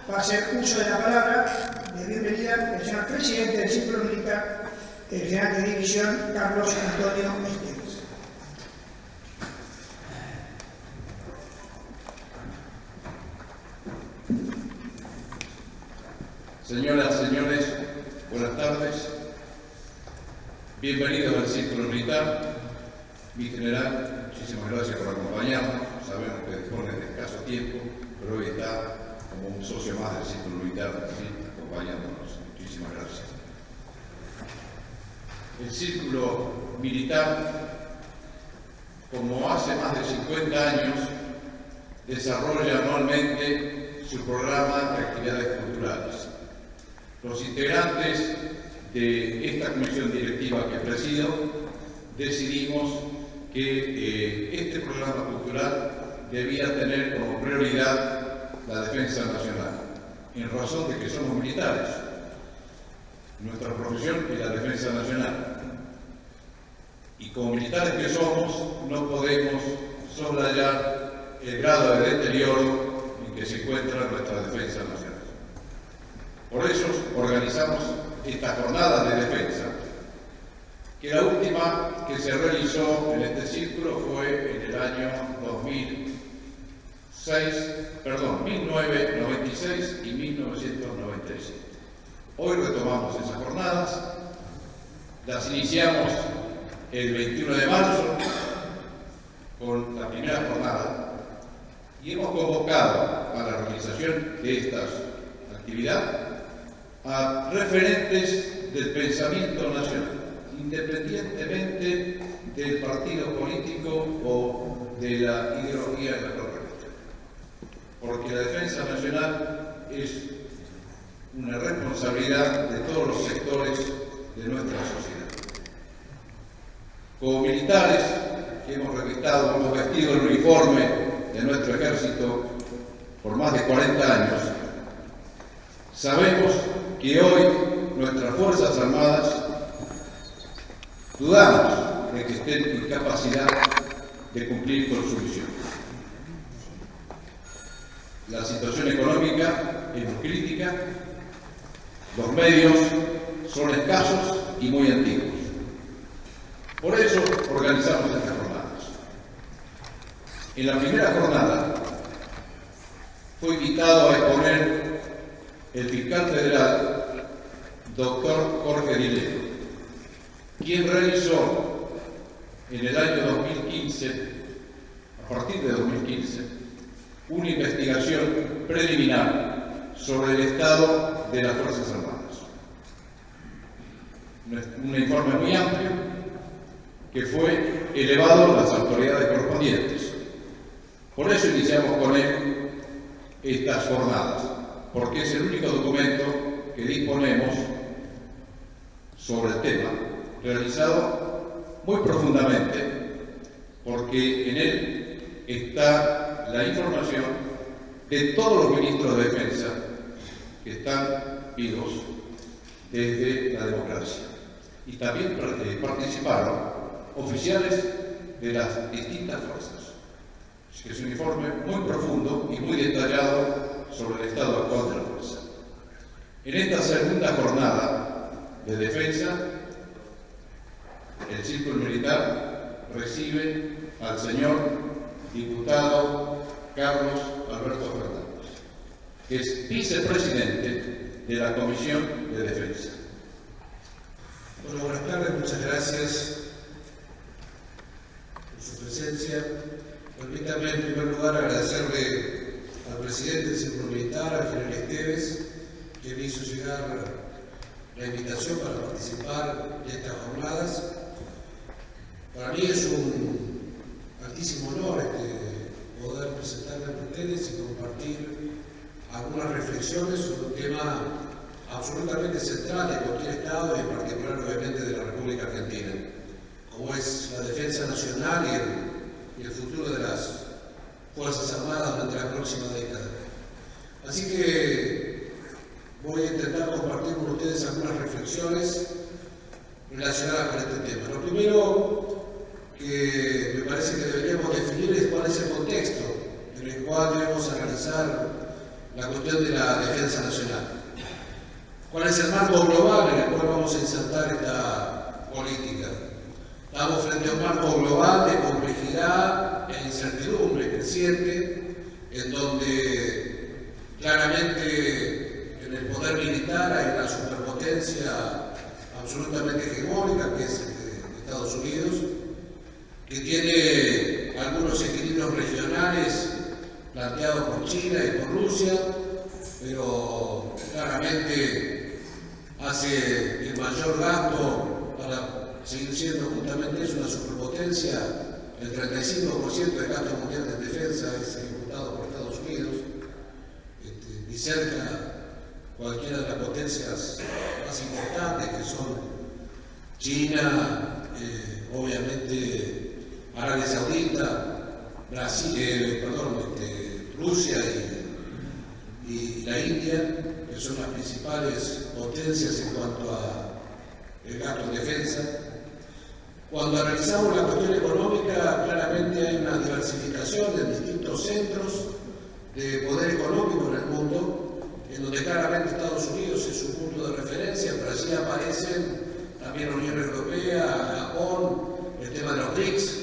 va a hacer uso de la palabra de bienvenida el señor presidente del Círculo Militar, el general de división Carlos Antonio Esteves. Señoras, señores, buenas tardes. Bienvenidos al Círculo Militar. Mi general, muchísimas gracias por acompañarnos. Sabemos que disponen de escaso tiempo, pero hoy está como un socio más del Círculo Militar, ¿sí?, acompañándonos. Muchísimas gracias. El Círculo Militar, como hace más de 50 años, desarrolla anualmente su programa de actividades culturales. Los integrantes de esta comisión directiva que presido decidimos que este programa cultural debía tener como prioridad la defensa nacional, en razón de que somos militares. Nuestra profesión es la defensa nacional. Y como militares que somos, no podemos soslayar el grado de deterioro en que se encuentra nuestra defensa nacional. Por eso organizamos esta jornada de defensa, que la última que se realizó en este círculo fue en el año 1996 y 1997. Hoy retomamos esas jornadas, las iniciamos el 21 de marzo con la primera jornada y hemos convocado a la realización de esta actividad a referentes del pensamiento nacional, independientemente del partido político o de la ideología de la correcta. Porque la defensa nacional es una responsabilidad de todos los sectores de nuestra sociedad. Como militares que hemos vestido el uniforme de nuestro ejército por más de 40 años, sabemos que hoy nuestras Fuerzas Armadas dudamos de que estén en capacidad de cumplir con su misión. La situación económica es muy crítica, los medios son escasos y muy antiguos. Por eso organizamos estas jornadas. En la primera jornada fue invitado a exponer el fiscal federal, doctor Jorge Dileo, quien realizó en el año 2015, a partir de 2015, una investigación preliminar sobre el estado de las Fuerzas Armadas. Un informe muy amplio que fue elevado a las autoridades correspondientes. Por eso iniciamos con él estas jornadas, porque es el único documento que disponemos sobre el tema, realizado muy profundamente, porque en él está la información de todos los ministros de defensa que están vivos desde la democracia. Y también participaron oficiales de las distintas fuerzas. Así que es un informe muy profundo y muy detallado sobre el estado actual de la fuerza. En esta segunda jornada de defensa, el Círculo Militar recibe al señor diputado Carlos Alberto Fernández, que es vicepresidente de la Comisión de Defensa. Bueno, buenas tardes, muchas gracias por su presencia. Permítame en primer lugar agradecerle al presidente del Círculo Militar, al general Esteves, que me hizo llegar la invitación para participar de estas jornadas. Para mí es un altísimo honor poder presentarme ante ustedes y compartir algunas reflexiones sobre un tema absolutamente central de cualquier Estado y en particular obviamente de la República Argentina, como es la defensa nacional y el futuro de las Fuerzas Armadas durante la próxima década. Así que voy a intentar compartir con ustedes algunas reflexiones relacionadas con este tema. Lo primero que me parece que deberíamos definir es cuál es el contexto en el cual debemos analizar la cuestión de la defensa nacional. ¿Cuál es el marco global en el cual vamos a insertar esta política? Estamos frente a un marco global de complejidad e incertidumbre creciente, en donde claramente en el poder militar hay una superpotencia absolutamente hegemónica, que es Estados Unidos, que tiene algunos equilibrios regionales planteados por China y por Rusia, pero claramente hace el mayor gasto para seguir siendo justamente una superpotencia. El 35% del gasto mundial de defensa es ejecutado por Estados Unidos, y cerca cualquiera de las potencias más importantes, que son China, obviamente Arabia Saudita, Rusia y la India, que son las principales potencias en cuanto a el gasto en defensa. Cuando analizamos la cuestión económica, claramente hay una diversificación de distintos centros de poder económico en el mundo, en donde claramente Estados Unidos es un punto de referencia, pero allí aparecen también la Unión Europea, Japón, el tema de los BRICS,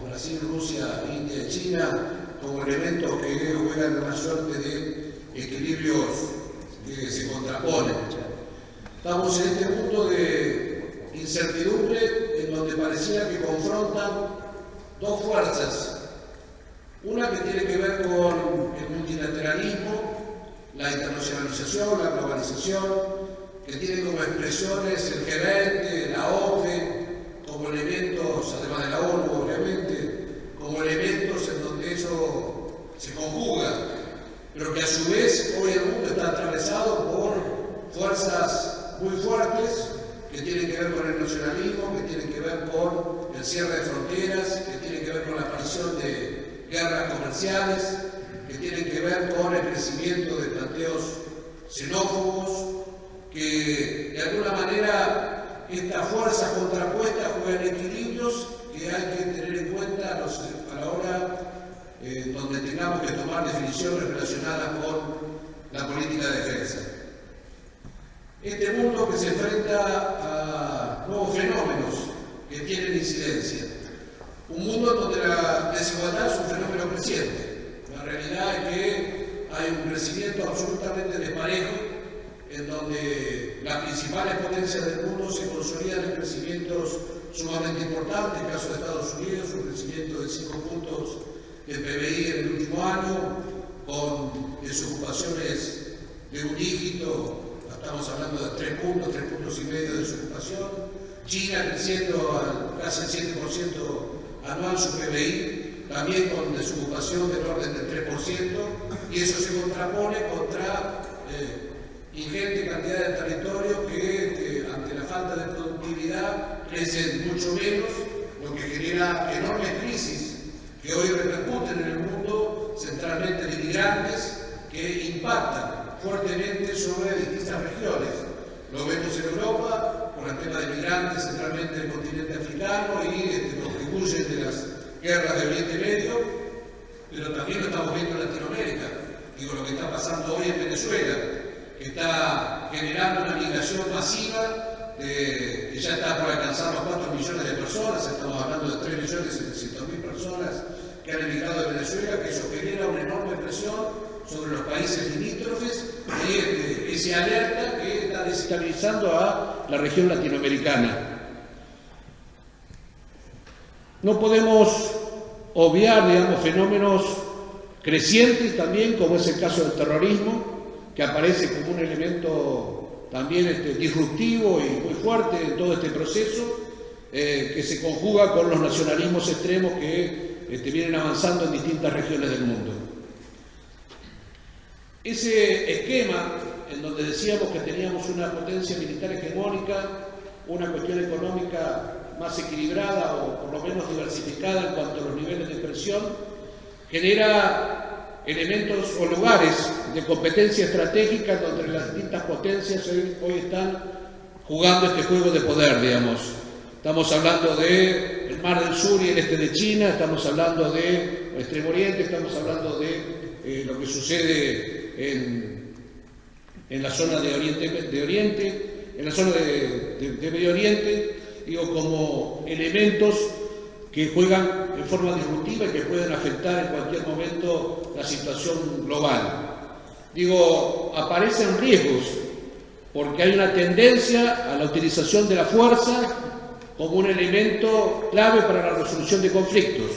Brasil, Rusia, India y China, como elementos que juegan una suerte de equilibrios que se contraponen. Estamos en este punto de incertidumbre en donde pareciera que confrontan dos fuerzas. Una que tiene que ver con el multilateralismo, la internacionalización, la globalización, que tiene como expresiones el G20, la OCDE, como elementos, además de la ONU, obviamente, como elementos en donde eso se conjuga, pero que a su vez hoy el mundo está atravesado por fuerzas muy fuertes que tienen que ver con el nacionalismo, que tienen que ver con el cierre de fronteras, que tienen que ver con la aparición de guerras comerciales, que tienen que ver con el crecimiento de planteos xenófobos, que de alguna manera estas fuerzas contrapuestas juegan equilibrios que hay que tener en cuenta a la hora donde tengamos que tomar definiciones relacionadas con la política de defensa. Este mundo que se enfrenta a nuevos fenómenos que tienen incidencia. Un mundo donde la desigualdad es un fenómeno creciente. La realidad es que hay un crecimiento absolutamente desparejo, en donde las principales potencias del mundo se consolidan en crecimientos sumamente importantes. En el caso de Estados Unidos, un crecimiento de 5 puntos del PBI en el último año, con desocupaciones de un dígito, estamos hablando de 3 puntos y medio de desocupación. China creciendo casi el 7% anual su PBI, también con desocupación del orden del 3%, y eso se contrapone contra ingente cantidad de territorios que ante la falta de productividad crecen mucho menos, lo que genera enormes crisis que hoy repercuten en el mundo, centralmente de migrantes, que impactan fuertemente sobre distintas regiones. Lo vemos en Europa, con el tema de migrantes, centralmente del continente africano, y contribuyen de las guerras de Oriente Medio, pero también lo estamos viendo en Latinoamérica. Digo, lo que está pasando hoy en Venezuela, que está generando una migración masiva que ya está por alcanzar los 4 millones de personas. Estamos hablando de 3.700.000 personas que han emigrado de Venezuela, que eso genera una enorme presión sobre los países limítrofes, y ese alerta que está desestabilizando a la región latinoamericana. No podemos obviar, digamos, fenómenos crecientes también, como es el caso del terrorismo, que aparece como un elemento también disruptivo y muy fuerte en todo este proceso, que se conjuga con los nacionalismos extremos que vienen avanzando en distintas regiones del mundo. Ese esquema en donde decíamos que teníamos una potencia militar hegemónica, una cuestión económica más equilibrada o por lo menos diversificada en cuanto a los niveles de expresión, genera elementos o lugares de competencia estratégica donde las distintas potencias hoy están jugando este juego de poder, digamos. Estamos hablando del Mar del Sur y el este de China, estamos hablando del Extremo Oriente, estamos hablando de lo que sucede en la zona de Oriente, en la zona de Medio Oriente, digo, como elementos que juegan en forma disruptiva y que pueden afectar en cualquier momento la situación global. Digo, aparecen riesgos porque hay una tendencia a la utilización de la fuerza como un elemento clave para la resolución de conflictos.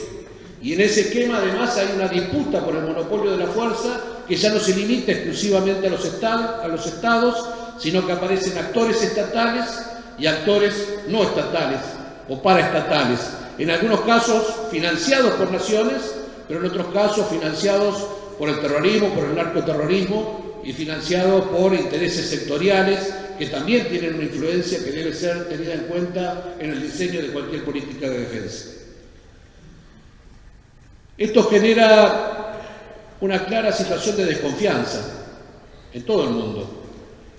Y en ese esquema además hay una disputa por el monopolio de la fuerza que ya no se limita exclusivamente a los estados, sino que aparecen actores estatales y actores no estatales o paraestatales. En algunos casos financiados por naciones, pero en otros casos financiados por el terrorismo, por el narcoterrorismo y financiados por intereses sectoriales que también tienen una influencia que debe ser tenida en cuenta en el diseño de cualquier política de defensa. Esto genera una clara situación de desconfianza en todo el mundo,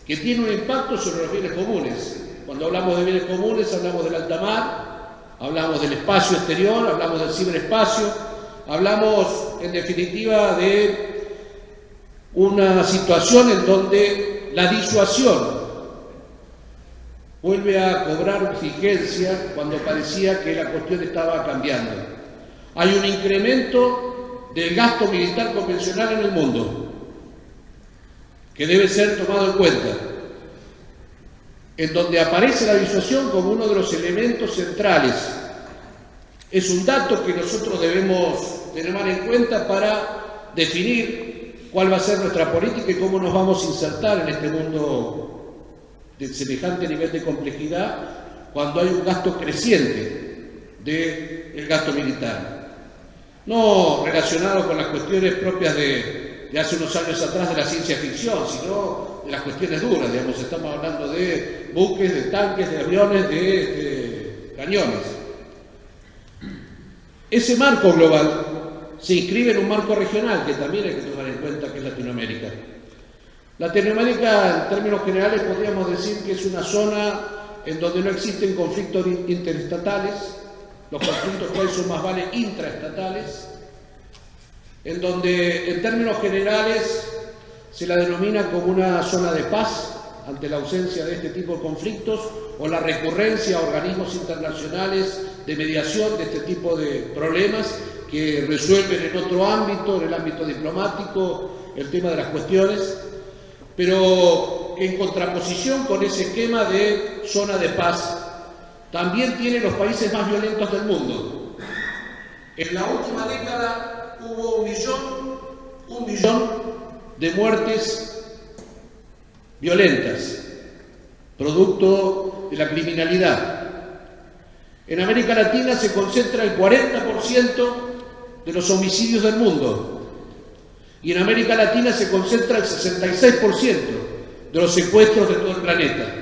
que tiene un impacto sobre los bienes comunes. Cuando hablamos de bienes comunes hablamos del alta mar, hablamos del espacio exterior, hablamos del ciberespacio, hablamos en definitiva de una situación en donde la disuasión vuelve a cobrar vigencia cuando parecía que la cuestión estaba cambiando. Hay un incremento del gasto militar convencional en el mundo que debe ser tomado en cuenta, en donde aparece la disuasión como uno de los elementos centrales. Es un dato que nosotros debemos tener en cuenta para definir cuál va a ser nuestra política y cómo nos vamos a insertar en este mundo de semejante nivel de complejidad cuando hay un gasto creciente del gasto militar. No relacionado con las cuestiones propias de hace unos años atrás de la ciencia ficción, sino de las cuestiones duras, digamos, estamos hablando de buques, de tanques, de aviones, de cañones. Ese marco global se inscribe en un marco regional que también hay que tomar en cuenta, que es Latinoamérica. Latinoamérica, en términos generales, podríamos decir que es una zona en donde no existen conflictos interestatales, los conflictos que hay son más vale intraestatales, en donde en términos generales se la denomina como una zona de paz ante la ausencia de este tipo de conflictos o la recurrencia a organismos internacionales de mediación de este tipo de problemas que resuelven en otro ámbito, en el ámbito diplomático, el tema de las cuestiones, pero en contraposición con ese esquema de zona de paz, también tiene los países más violentos del mundo. En la última década hubo un millón de muertes violentas, producto de la criminalidad. En América Latina se concentra el 40% de los homicidios del mundo. Y en América Latina se concentra el 66% de los secuestros de todo el planeta.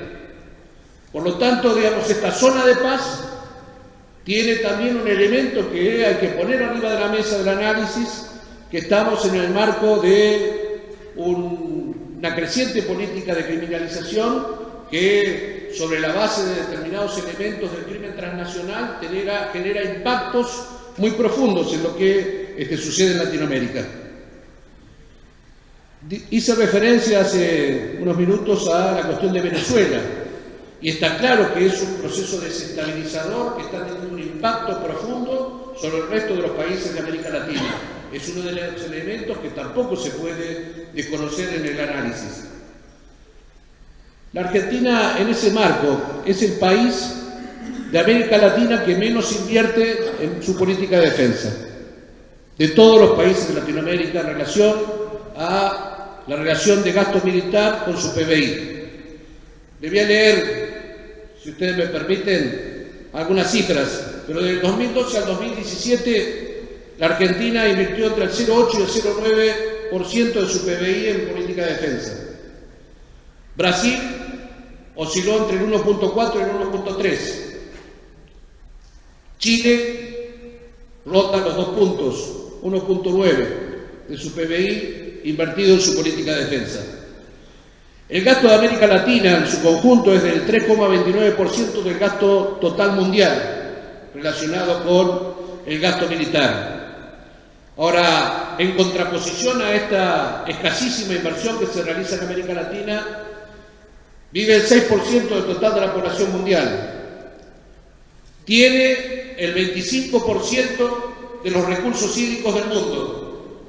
Por lo tanto, digamos, esta zona de paz tiene también un elemento que hay que poner arriba de la mesa del análisis, que estamos en el marco de una creciente política de criminalización que, sobre la base de determinados elementos del crimen transnacional, genera impactos muy profundos en lo que sucede en Latinoamérica. Hice referencia hace unos minutos a la cuestión de Venezuela, y está claro que es un proceso desestabilizador que está teniendo un impacto profundo sobre el resto de los países de América Latina. Es uno de los elementos que tampoco se puede desconocer en el análisis. La Argentina, en ese marco, es el país de América Latina que menos invierte en su política de defensa, de todos los países de Latinoamérica, en relación a la relación de gasto militar con su PBI. Le voy a leer, si ustedes me permiten, algunas cifras, pero del 2012 al 2017 la Argentina invirtió entre el 0,8 y el 0,9% de su PBI en política de defensa. Brasil osciló entre el 1,4 y el 1,3. Chile rota los 2 puntos, 1,9 de su PBI invertido en su política de defensa. El gasto de América Latina en su conjunto es del 3,29% del gasto total mundial relacionado con el gasto militar. Ahora, en contraposición a esta escasísima inversión que se realiza en América Latina, vive el 6% del total de la población mundial. Tiene el 25% de los recursos hídricos del mundo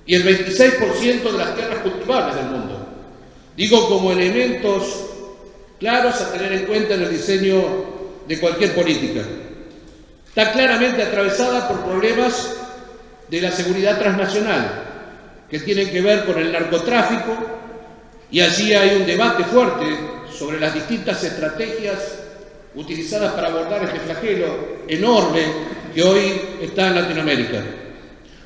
y el 26% de las tierras cultivables del mundo. Digo como elementos claros a tener en cuenta en el diseño de cualquier política. Está claramente atravesada por problemas de la seguridad transnacional, que tienen que ver con el narcotráfico, y allí hay un debate fuerte sobre las distintas estrategias utilizadas para abordar este flagelo enorme que hoy está en Latinoamérica.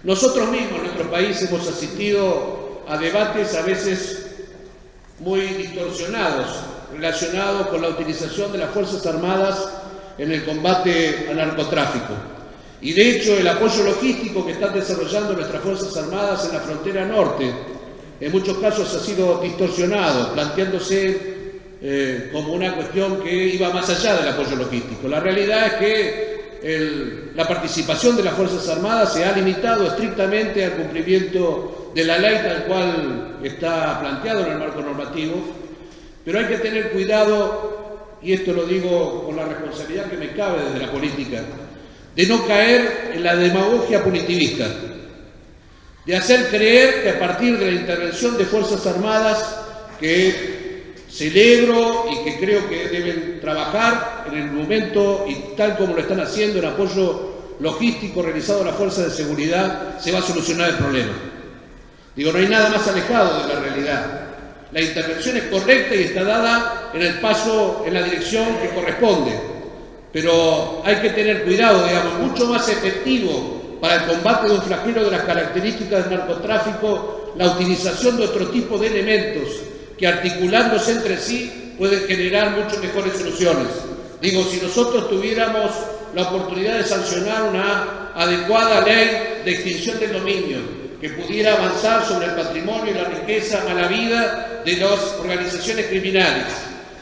Nosotros mismos en nuestro país hemos asistido a debates a veces muy distorsionados relacionados con la utilización de las Fuerzas Armadas en el combate al narcotráfico. Y de hecho el apoyo logístico que están desarrollando nuestras Fuerzas Armadas en la frontera norte, en muchos casos ha sido distorsionado, planteándose como una cuestión que iba más allá del apoyo logístico. La realidad es que la participación de las Fuerzas Armadas se ha limitado estrictamente al cumplimiento de la ley tal cual está planteado en el marco normativo, pero hay que tener cuidado, y esto lo digo con la responsabilidad que me cabe desde la política, de no caer en la demagogia punitivista, de hacer creer que a partir de la intervención de Fuerzas Armadas, que celebro y que creo que deben trabajar en el momento y tal como lo están haciendo en apoyo logístico realizado a las fuerzas de seguridad, se va a solucionar el problema. Digo, no hay nada más alejado de la realidad. La intervención es correcta y está dada en el paso, en la dirección que corresponde. Pero hay que tener cuidado, digamos, mucho más efectivo para el combate de un flagelo de las características del narcotráfico, la utilización de otro tipo de elementos que articulándose entre sí pueden generar mucho mejores soluciones. Digo, si nosotros tuviéramos la oportunidad de sancionar una adecuada ley de extinción del dominio, que pudiera avanzar sobre el patrimonio y la riqueza mala vida de las organizaciones criminales,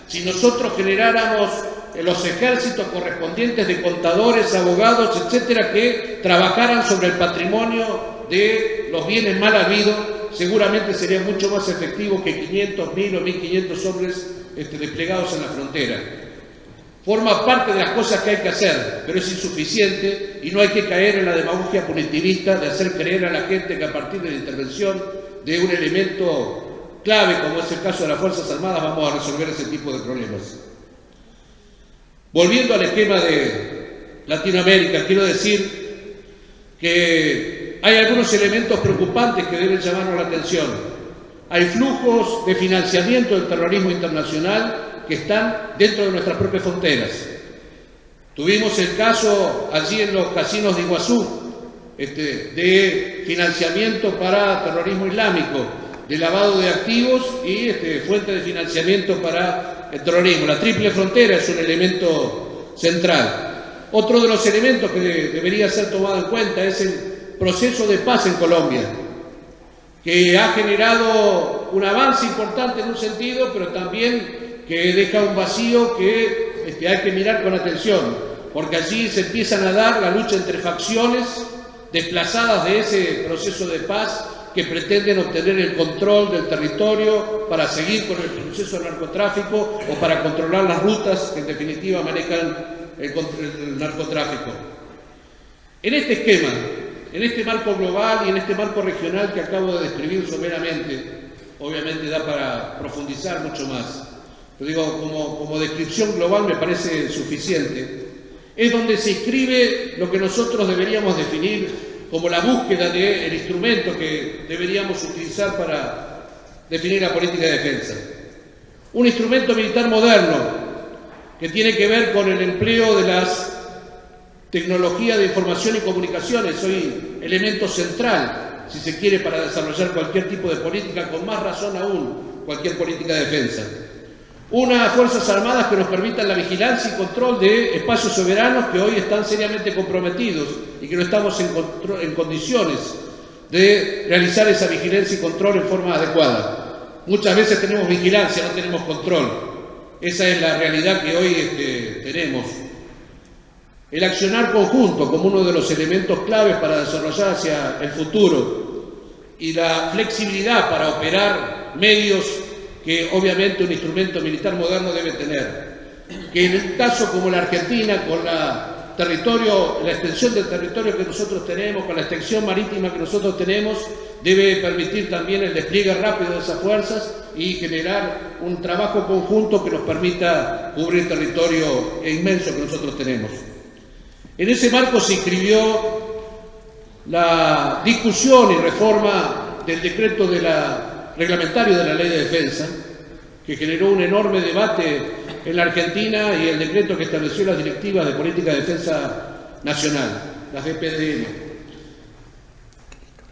si nosotros generáramos los ejércitos correspondientes de contadores, abogados, etcétera, que trabajaran sobre el patrimonio de los bienes mal habidos, seguramente sería mucho más efectivo que 500, 1000 o 1500 hombres desplegados en la frontera. Forma parte de las cosas que hay que hacer, pero es insuficiente y no hay que caer en la demagogia punitivista de hacer creer a la gente que a partir de la intervención de un elemento clave, como es el caso de las Fuerzas Armadas, vamos a resolver ese tipo de problemas. Volviendo al esquema de Latinoamérica, quiero decir que hay algunos elementos preocupantes que deben llamarnos la atención. Hay flujos de financiamiento del terrorismo internacional que están dentro de nuestras propias fronteras. Tuvimos el caso allí en los casinos de Iguazú, de financiamiento para terrorismo islámico, de lavado de activos y fuente de financiamiento para el terrorismo. La triple frontera es un elemento central. Otro de los elementos que debería ser tomado en cuenta es el proceso de paz en Colombia, que ha generado un avance importante en un sentido, pero también que deja un vacío que hay que mirar con atención, porque allí se empiezan a dar la lucha entre facciones desplazadas de ese proceso de paz que pretenden obtener el control del territorio para seguir con el proceso del narcotráfico o para controlar las rutas que en definitiva manejan el narcotráfico. En este esquema, en este marco global y en este marco regional que acabo de describir someramente, obviamente da para profundizar mucho más, pero digo, como descripción global me parece suficiente, es donde se inscribe lo que nosotros deberíamos definir como la búsqueda del instrumento que deberíamos utilizar para definir la política de defensa. Un instrumento militar moderno que tiene que ver con el empleo de las tecnologías de información y comunicaciones, hoy elemento central, si se quiere, para desarrollar cualquier tipo de política, con más razón aún, cualquier política de defensa. Unas Fuerzas Armadas que nos permitan la vigilancia y control de espacios soberanos que hoy están seriamente comprometidos y que no estamos en condiciones de realizar esa vigilancia y control en forma adecuada. Muchas veces tenemos vigilancia, no tenemos control. Esa es la realidad que hoy tenemos. el accionar conjunto como uno de los elementos claves para desarrollar hacia el futuro y la flexibilidad para operar medios que obviamente un instrumento militar moderno debe tener. Que en un caso como la Argentina, con la extensión del territorio que nosotros tenemos, con la extensión marítima que nosotros tenemos, debe permitir también el despliegue rápido de esas fuerzas y generar un trabajo conjunto que nos permita cubrir el territorio inmenso que nosotros tenemos. En ese marco se inscribió la discusión y reforma del decreto reglamentario de la Ley de Defensa, que generó un enorme debate en la Argentina, y el decreto que estableció las directivas de política de defensa nacional, las DPDN.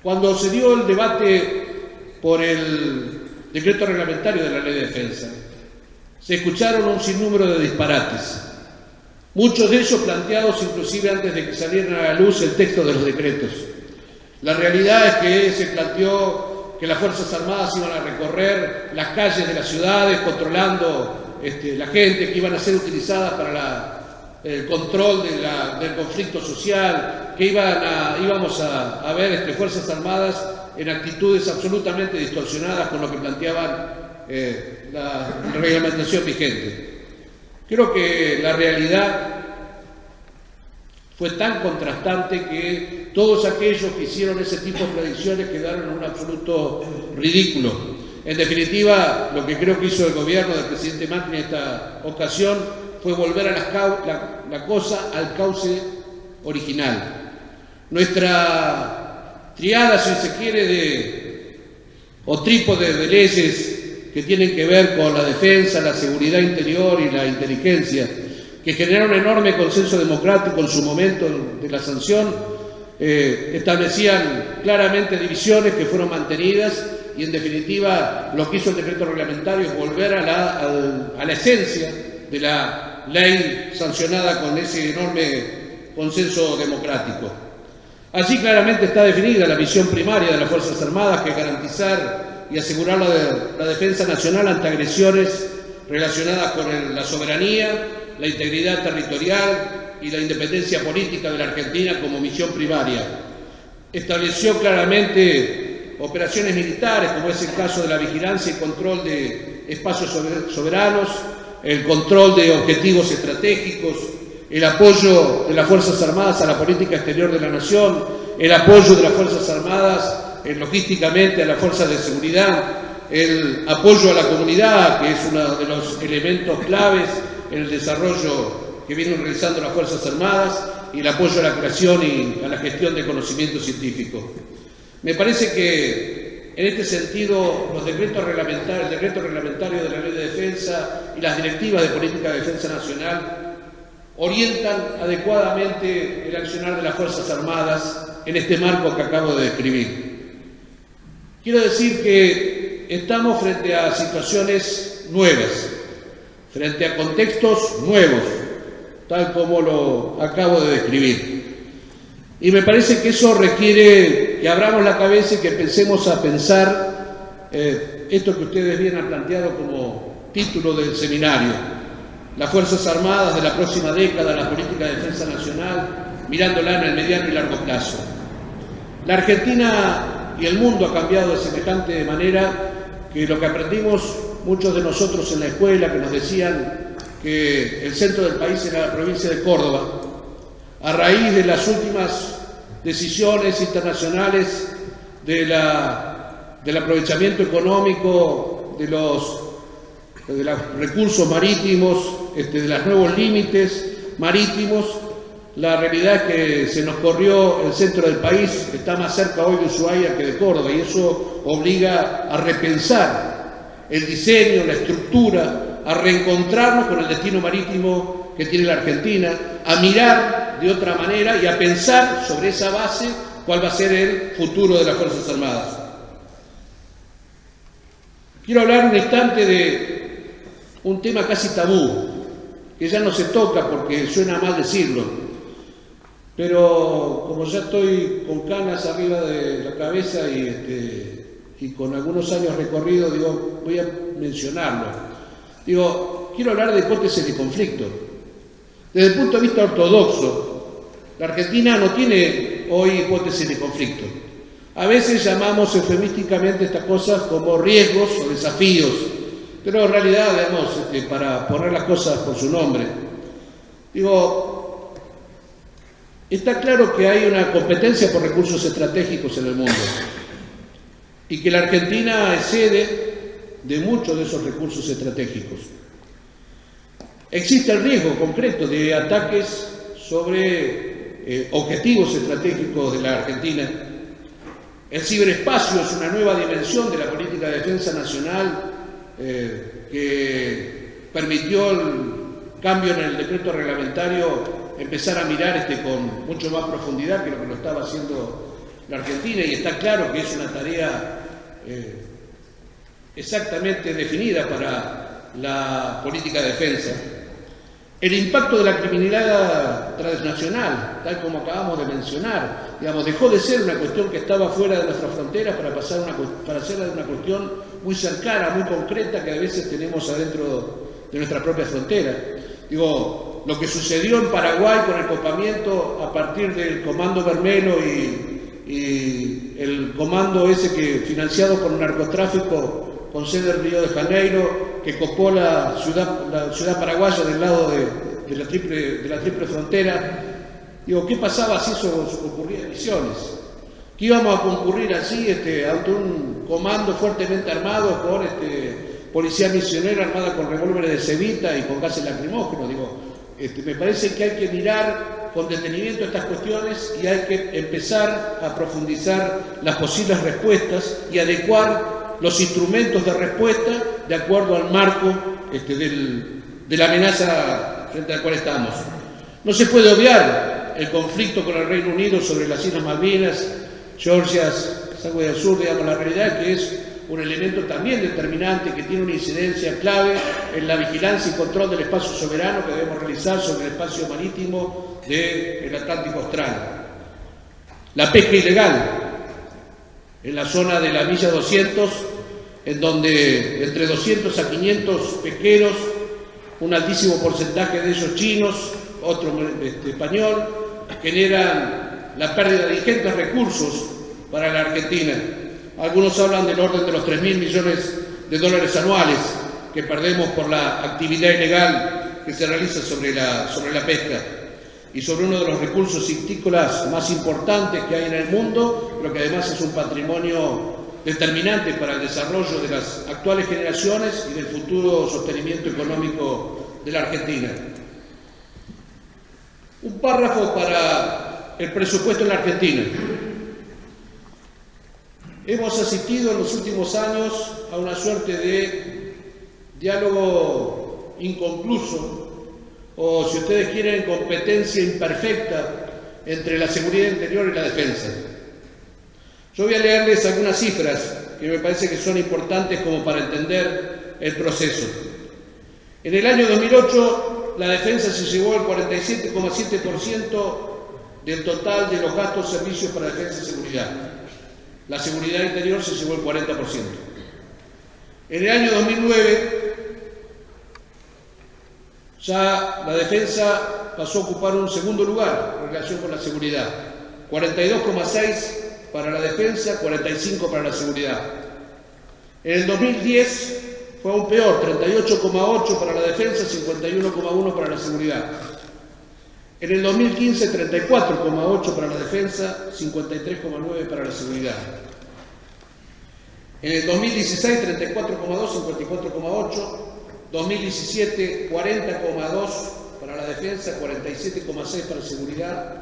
Cuando se dio el debate por el decreto reglamentario de la Ley de Defensa, se escucharon un sinnúmero de disparates, muchos de ellos planteados inclusive antes de que salieran a la luz el texto de los decretos. La realidad es que se planteó que las Fuerzas Armadas iban a recorrer las calles de las ciudades controlando la gente, que iban a ser utilizadas para el control del conflicto social, que íbamos a ver Fuerzas Armadas en actitudes absolutamente distorsionadas con lo que planteaban la reglamentación vigente. Creo que la realidad fue tan contrastante que todos aquellos que hicieron ese tipo de predicciones quedaron en un absoluto ridículo. En definitiva, lo que creo que hizo el gobierno del presidente Macri en esta ocasión fue volver a la cosa al cauce original. Nuestra triada, si se quiere, o trípode de leyes que tienen que ver con la defensa, la seguridad interior y la inteligencia, que generaron un enorme consenso democrático en su momento de la sanción, establecían claramente divisiones que fueron mantenidas, y en definitiva lo que hizo el decreto reglamentario es volver a la esencia de la ley sancionada con ese enorme consenso democrático. Allí claramente está definida la misión primaria de las Fuerzas Armadas, que es garantizar y asegurar la defensa nacional ante agresiones relacionadas con la soberanía, la integridad territorial y la independencia política de la Argentina como misión primaria. Estableció claramente operaciones militares, como es el caso de la vigilancia y control de espacios soberanos, el control de objetivos estratégicos, el apoyo de las Fuerzas Armadas a la política exterior de la nación, el apoyo de las Fuerzas Armadas logísticamente a las fuerzas de seguridad, el apoyo a la comunidad, que es uno de los elementos claves en el desarrollo que vienen realizando las Fuerzas Armadas, y el apoyo a la creación y a la gestión de conocimiento científico. Me parece que en este sentido el decreto reglamentario de la Ley de Defensa y las directivas de política de defensa nacional orientan adecuadamente el accionar de las Fuerzas Armadas en este marco que acabo de describir. Quiero decir que estamos frente a situaciones nuevas, frente a contextos nuevos, tal como lo acabo de describir. Y me parece que eso requiere que abramos la cabeza y que empecemos a pensar esto que ustedes bien han planteado como título del seminario: las Fuerzas Armadas de la próxima década, la política de defensa nacional, mirándola en el mediano y largo plazo. La Argentina y el mundo ha cambiado de semejante manera que lo que aprendimos muchos de nosotros en la escuela, que nos decían que el centro del país era la provincia de Córdoba, a raíz de las últimas decisiones internacionales del aprovechamiento económico de los recursos marítimos, de los nuevos límites marítimos, la realidad es que se nos corrió el centro del país, está más cerca hoy de Ushuaia que de Córdoba, y eso obliga a repensar el diseño, la estructura, a reencontrarnos con el destino marítimo que tiene la Argentina, a mirar de otra manera y a pensar sobre esa base cuál va a ser el futuro de las Fuerzas Armadas. Quiero hablar un instante de un tema casi tabú, que ya no se toca porque suena mal decirlo, pero como ya estoy con canas arriba de la cabeza y con algunos años recorridos, voy a mencionarlo. Quiero hablar de hipótesis de conflicto. Desde el punto de vista ortodoxo, la Argentina no tiene hoy hipótesis de conflicto. A veces llamamos eufemísticamente estas cosas como riesgos o desafíos, pero en realidad, digamos, para poner las cosas por su nombre, digo, está claro que hay una competencia por recursos estratégicos en el mundo y que la Argentina es sede de muchos de esos recursos estratégicos. Existe el riesgo concreto de ataques sobre objetivos estratégicos de la Argentina. El ciberespacio es una nueva dimensión de la política de defensa nacional que permitió el cambio en el decreto reglamentario empezar a mirar con mucho más profundidad que lo que lo estaba haciendo la Argentina, y está claro que es una tarea exactamente definida para la política de defensa. El impacto de la criminalidad transnacional, tal como acabamos de mencionar, digamos, dejó de ser una cuestión que estaba fuera de nuestras fronteras para ser una cuestión muy cercana, muy concreta, que a veces tenemos adentro de nuestra propia frontera. Digo, lo que sucedió en Paraguay con el copamiento a partir del Comando Bermelo y el comando ese que, financiado por el narcotráfico, con sede en Río de Janeiro, que copó la ciudad paraguaya del lado de la triple frontera. Digo, ¿qué pasaba si eso ocurría en Misiones? Que íbamos a concurrir allí ante un comando fuertemente armado con policía misionera armada con revólveres de cevita y con gases lacrimógenos. Digo, me parece que hay que mirar con detenimiento estas cuestiones y hay que empezar a profundizar las posibles respuestas y adecuar los instrumentos de respuesta de acuerdo al marco de la amenaza frente a la cual estamos. No se puede obviar el conflicto con el Reino Unido sobre las Islas Malvinas, Georgia, Sangüe del Sur. Digamos, la realidad es que es un elemento también determinante que tiene una incidencia clave en la vigilancia y control del espacio soberano que debemos realizar sobre el espacio marítimo del Atlántico Austral. La pesca ilegal en la zona de la Milla 200, en donde entre 200 a 500 pesqueros, un altísimo porcentaje de ellos chinos, otro español, generan la pérdida de ingentes recursos para la Argentina. Algunos hablan del orden de los 3.000 millones de dólares anuales que perdemos por la actividad ilegal que se realiza sobre la pesca y sobre uno de los recursos ictícolas más importantes que hay en el mundo, pero que además es un patrimonio determinante para el desarrollo de las actuales generaciones y del futuro sostenimiento económico de la Argentina. Un párrafo para el presupuesto en la Argentina. Hemos asistido en los últimos años a una suerte de diálogo inconcluso, o si ustedes quieren, competencia imperfecta entre la seguridad interior y la defensa. Yo voy a leerles algunas cifras que me parece que son importantes como para entender el proceso. En el año 2008, la defensa se llevó el 47,7% del total de los gastos servicios para defensa y seguridad. La seguridad interior se llevó el 40%. En el año 2009, ya la defensa pasó a ocupar un segundo lugar en relación con la seguridad. 42,6% para la defensa, 45% para la seguridad. En el 2010 fue aún peor, 38,8% para la defensa, 51,1% para la seguridad. En el 2015, 34,8% para la defensa, 53,9% para la seguridad. En el 2016, 34,2%, 54,8%. 2017, 40,2% para la defensa, 47,6% para la seguridad.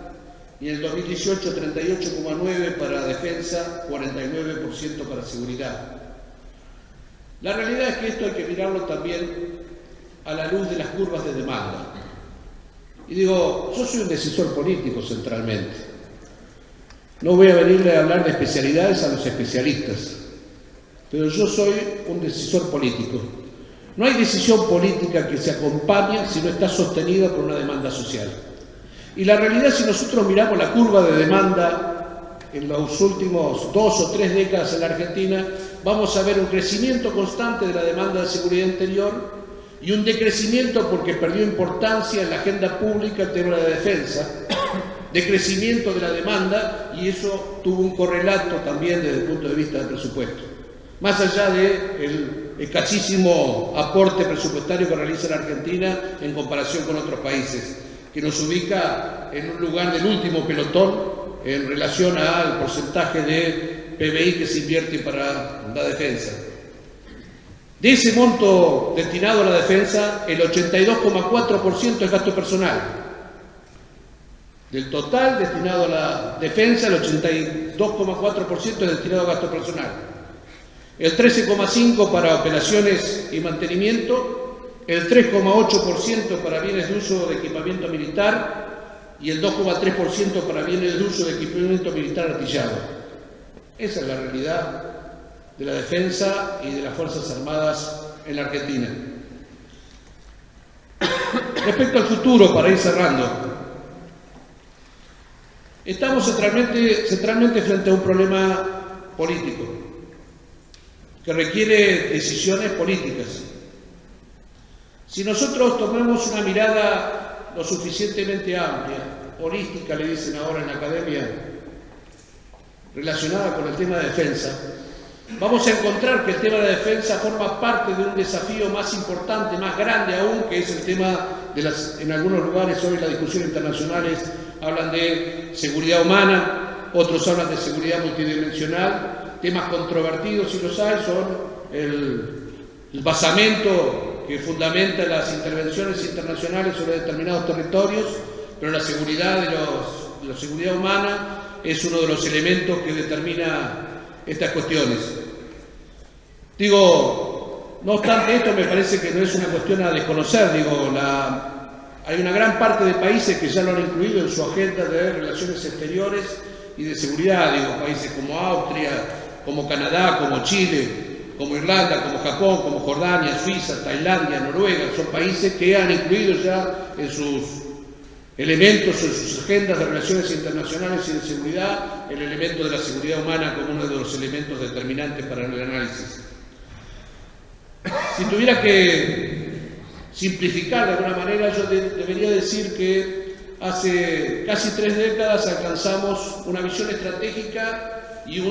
Y en el 2018, 38,9% para la defensa, 49% para la seguridad. La realidad es que esto hay que mirarlo también a la luz de las curvas de demanda. Y digo, yo soy un decisor político centralmente. No voy a venirle a hablar de especialidades a los especialistas, pero yo soy un decisor político. No hay decisión política que se acompañe si no está sostenida por una demanda social. Y la realidad, si nosotros miramos la curva de demanda en los últimos 2 o 3 décadas en la Argentina, vamos a ver un crecimiento constante de la demanda de seguridad interior y un decrecimiento porque perdió importancia en la agenda pública el tema de la defensa, decrecimiento de la demanda, y eso tuvo un correlato también desde el punto de vista del presupuesto. Más allá del escasísimo aporte presupuestario que realiza la Argentina en comparación con otros países, que nos ubica en un lugar del último pelotón en relación al porcentaje de PBI que se invierte para la defensa. De ese monto destinado a la defensa, el 82,4% es gasto personal. Del total destinado a la defensa, el 82,4% es destinado a gasto personal. El 13,5% para operaciones y mantenimiento, el 3,8% para bienes de uso de equipamiento militar y el 2,3% para bienes de uso de equipamiento militar artillado. Esa es la realidad de la defensa y de las Fuerzas Armadas en la Argentina. Respecto al futuro, para ir cerrando, estamos centralmente frente a un problema político que requiere decisiones políticas. Si nosotros tomamos una mirada lo suficientemente amplia, holística, le dicen ahora en la academia, relacionada con el tema de defensa, vamos a encontrar que el tema de la defensa forma parte de un desafío más importante, más grande aún, que es el tema de en algunos lugares hoy las discusiones internacionales hablan de seguridad humana, otros hablan de seguridad multidimensional. Temas controvertidos, si los hay, son el basamento que fundamenta las intervenciones internacionales sobre determinados territorios, pero la seguridad la seguridad humana es uno de los elementos que determina estas cuestiones. Digo, no obstante esto, me parece que no es una cuestión a desconocer. Digo, hay una gran parte de países que ya lo han incluido en su agenda de relaciones exteriores y de seguridad. Digo, países como Austria, como Canadá, como Chile, como Irlanda, como Japón, como Jordania, Suiza, Tailandia, Noruega, son países que han incluido ya en sus elementos, en sus agendas de relaciones internacionales y de seguridad, el elemento de la seguridad humana como uno de los elementos determinantes para el análisis. Si tuviera que simplificar de alguna manera, yo debería decir que hace casi 3 décadas alcanzamos una visión estratégica y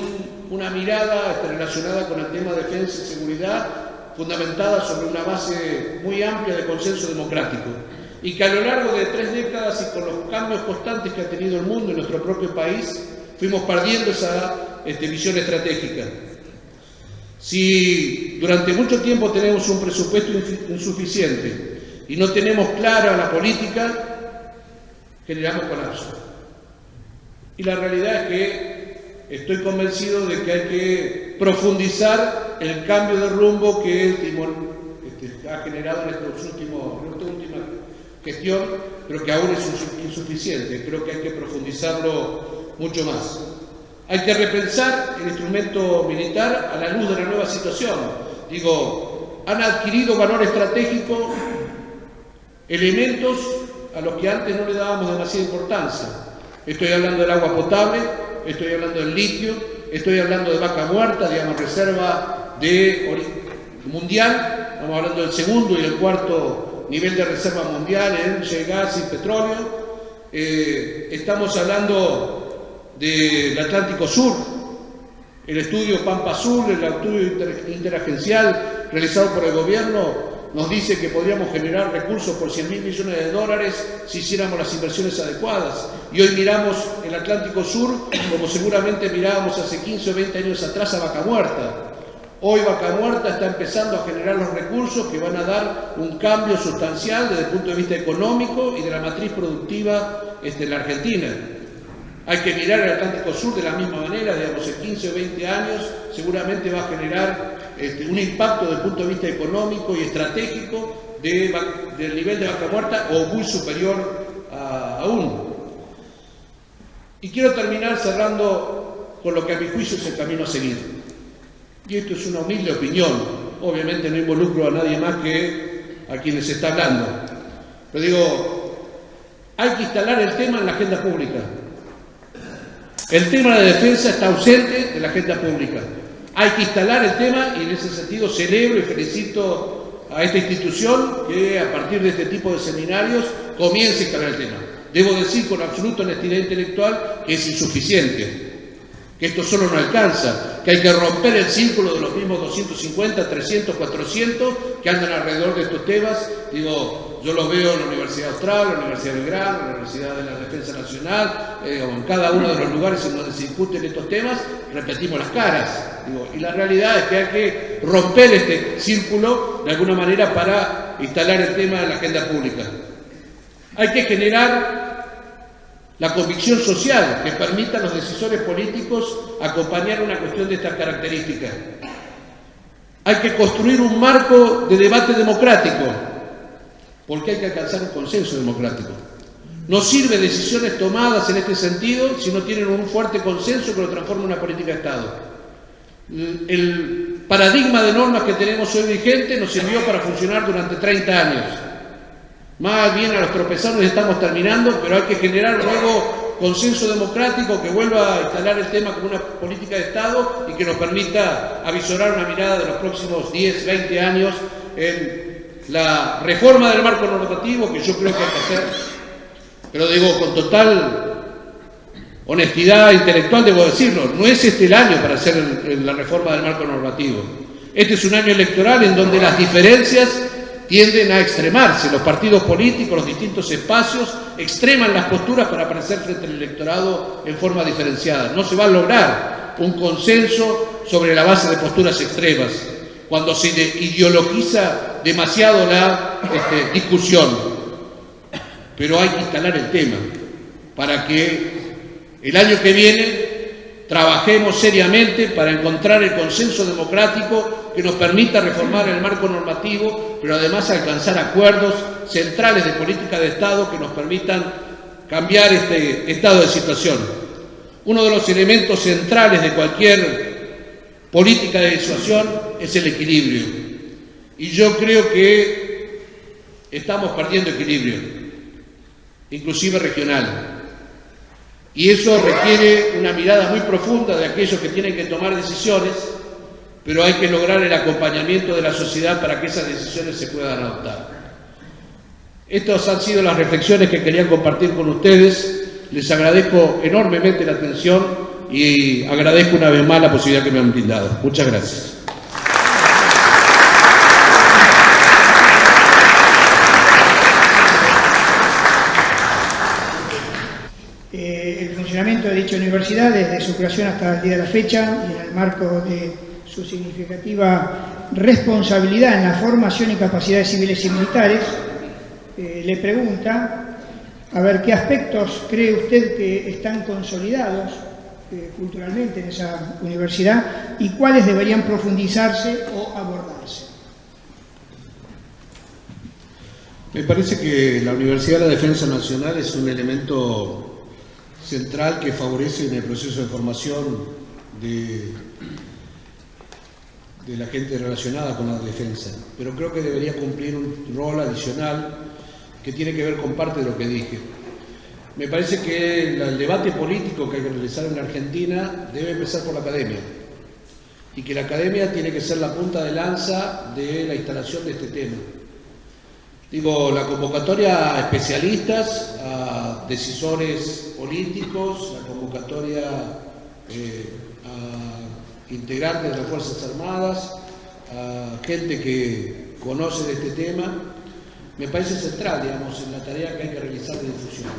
una mirada relacionada con el tema de defensa y seguridad fundamentada sobre una base muy amplia de consenso democrático, y que a lo largo de 3 décadas y con los cambios constantes que ha tenido el mundo en nuestro propio país, fuimos perdiendo esa visión estratégica. Si durante mucho tiempo tenemos un presupuesto insuficiente y no tenemos clara la política, generamos colapso. Y la realidad es que estoy convencido de que hay que profundizar el cambio de rumbo que el timón ha generado en esta última gestión, pero que aún es insuficiente. Creo que hay que profundizarlo mucho más. Hay que repensar el instrumento militar a la luz de la nueva situación. Digo, han adquirido valor estratégico elementos a los que antes no le dábamos demasiada importancia. Estoy hablando del agua potable, estoy hablando del litio, estoy hablando de Vaca Muerta, digamos, reserva mundial. Estamos hablando del segundo y el cuarto nivel de reserva mundial en shale gas y petróleo. Estamos hablando del Atlántico Sur, el estudio Pampa Sur, el estudio interagencial realizado por el gobierno, nos dice que podríamos generar recursos por $100.000 millones si hiciéramos las inversiones adecuadas. Y hoy miramos el Atlántico Sur como seguramente mirábamos hace 15 o 20 años atrás a Vaca Muerta. Hoy Vaca Muerta está empezando a generar los recursos que van a dar un cambio sustancial desde el punto de vista económico y de la matriz productiva en la Argentina. Hay que mirar el Atlántico Sur de la misma manera, digamos, en 15 o 20 años seguramente va a generar un impacto desde el punto de vista económico y estratégico del nivel de Vaca Muerta o muy superior aún. Y quiero terminar cerrando con lo que a mi juicio es el camino a seguir. Y esto es una humilde opinión, obviamente no involucro a nadie más que a quienes se está hablando. Pero digo, hay que instalar el tema en la agenda pública. El tema de la defensa está ausente de la agenda pública. Hay que instalar el tema y en ese sentido celebro y felicito a esta institución que a partir de este tipo de seminarios comience a instalar el tema. Debo decir con absoluta honestidad intelectual que es insuficiente, que esto solo no alcanza, que hay que romper el círculo de los mismos 250, 300, 400 que andan alrededor de estos temas. Digo, yo los veo en la Universidad Austral, en la Universidad de Belgrano, en la Universidad de la Defensa Nacional, en cada uno de los lugares en donde se discuten estos temas, repetimos las caras. Digo, y la realidad es que hay que romper este círculo de alguna manera para instalar el tema en la agenda pública. Hay que generar la convicción social que permita a los decisores políticos acompañar una cuestión de estas características. Hay que construir un marco de debate democrático, porque hay que alcanzar un consenso democrático. No sirve decisiones tomadas en este sentido si no tienen un fuerte consenso que lo transforme en una política de Estado. El paradigma de normas que tenemos hoy vigente nos sirvió para funcionar durante 30 años. Más bien a los tropezones estamos terminando, pero hay que generar luego consenso democrático que vuelva a instalar el tema como una política de Estado y que nos permita avisorar una mirada de los próximos 10, 20 años en la reforma del marco normativo, que yo creo que hay que hacer, pero digo con total honestidad intelectual, debo decirlo, no es este el año para hacer la reforma del marco normativo. Este es un año electoral en donde las diferencias tienden a extremarse. Los partidos políticos, los distintos espacios, extreman las posturas para aparecer frente al electorado en forma diferenciada. No se va a lograr un consenso sobre la base de posturas extremas, cuando se ideologiza demasiado la discusión. Pero hay que instalar el tema para que el año que viene trabajemos seriamente para encontrar el consenso democrático que nos permita reformar el marco normativo, pero además alcanzar acuerdos centrales de política de Estado que nos permitan cambiar este estado de situación. Uno de los elementos centrales de cualquier política de disuasión es el equilibrio. Y yo creo que estamos perdiendo equilibrio, inclusive regional. Y eso requiere una mirada muy profunda de aquellos que tienen que tomar decisiones, pero hay que lograr el acompañamiento de la sociedad para que esas decisiones se puedan adoptar. Estas han sido las reflexiones que quería compartir con ustedes. Les agradezco enormemente la atención y agradezco una vez más la posibilidad que me han brindado. Muchas gracias. El funcionamiento de dicha universidad desde su creación hasta el día de la fecha y en el marco de su significativa responsabilidad en la formación y capacidades civiles y militares, le pregunta a ver qué aspectos cree usted que están consolidados culturalmente en esa universidad y cuáles deberían profundizarse o abordarse. Me parece que la Universidad de la Defensa Nacional es un elemento central que favorece en el proceso de formación de la gente relacionada con la defensa, pero creo que debería cumplir un rol adicional que tiene que ver con parte de lo que dije. Me parece que el debate político que hay que realizar en la Argentina debe empezar por la academia, y que la academia tiene que ser la punta de lanza de la instalación de este tema. Digo, la convocatoria a especialistas, a decisores políticos, la convocatoria a integrantes de las Fuerzas Armadas, a gente que conoce de este tema, me parece central, digamos, en la tarea que hay que realizar de difusión.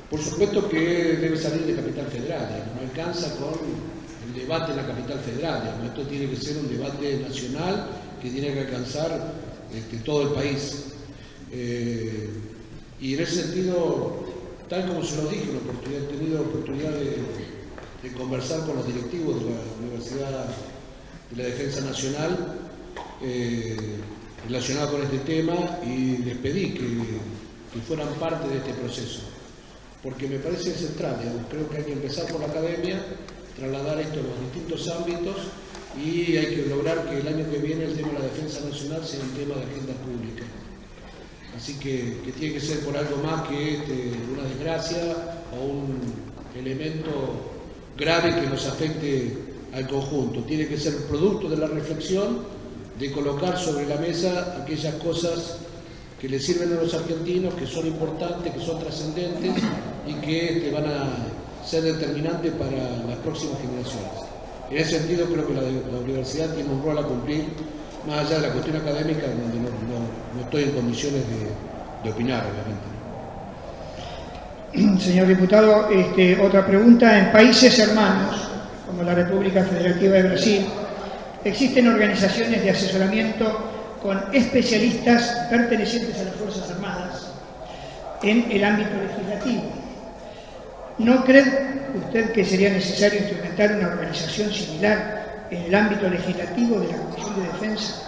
Por supuesto que debe salir de Capital Federal, digamos, no alcanza con el debate en la Capital Federal, digamos, esto tiene que ser un debate nacional que tiene que alcanzar todo el país. Y en ese sentido, tal como se lo dije, he tenido oportunidad de conversar con los directivos de la Universidad de la Defensa Nacional relacionado con este tema, y les pedí que fueran parte de este proceso, porque me parece central, digamos. Creo que hay que empezar por la academia, trasladar esto a los distintos ámbitos, y hay que lograr que el año que viene el tema de la defensa nacional sea un tema de agenda pública. Así que tiene que ser por algo más que una desgracia o un elemento grave que nos afecte al conjunto. Tiene que ser producto de la reflexión de colocar sobre la mesa aquellas cosas que le sirven a los argentinos, que son importantes, que son trascendentes y que van a ser determinantes para las próximas generaciones. En ese sentido creo que la universidad tiene un rol a cumplir, más allá de la cuestión académica, donde no estoy en condiciones de opinar, obviamente. Señor diputado, otra pregunta. En países hermanos, como la República Federativa de Brasil, existen organizaciones de asesoramiento con especialistas pertenecientes a las Fuerzas Armadas en el ámbito legislativo. ¿No cree usted que sería necesario instrumentar una organización similar en el ámbito legislativo de la Comisión de Defensa?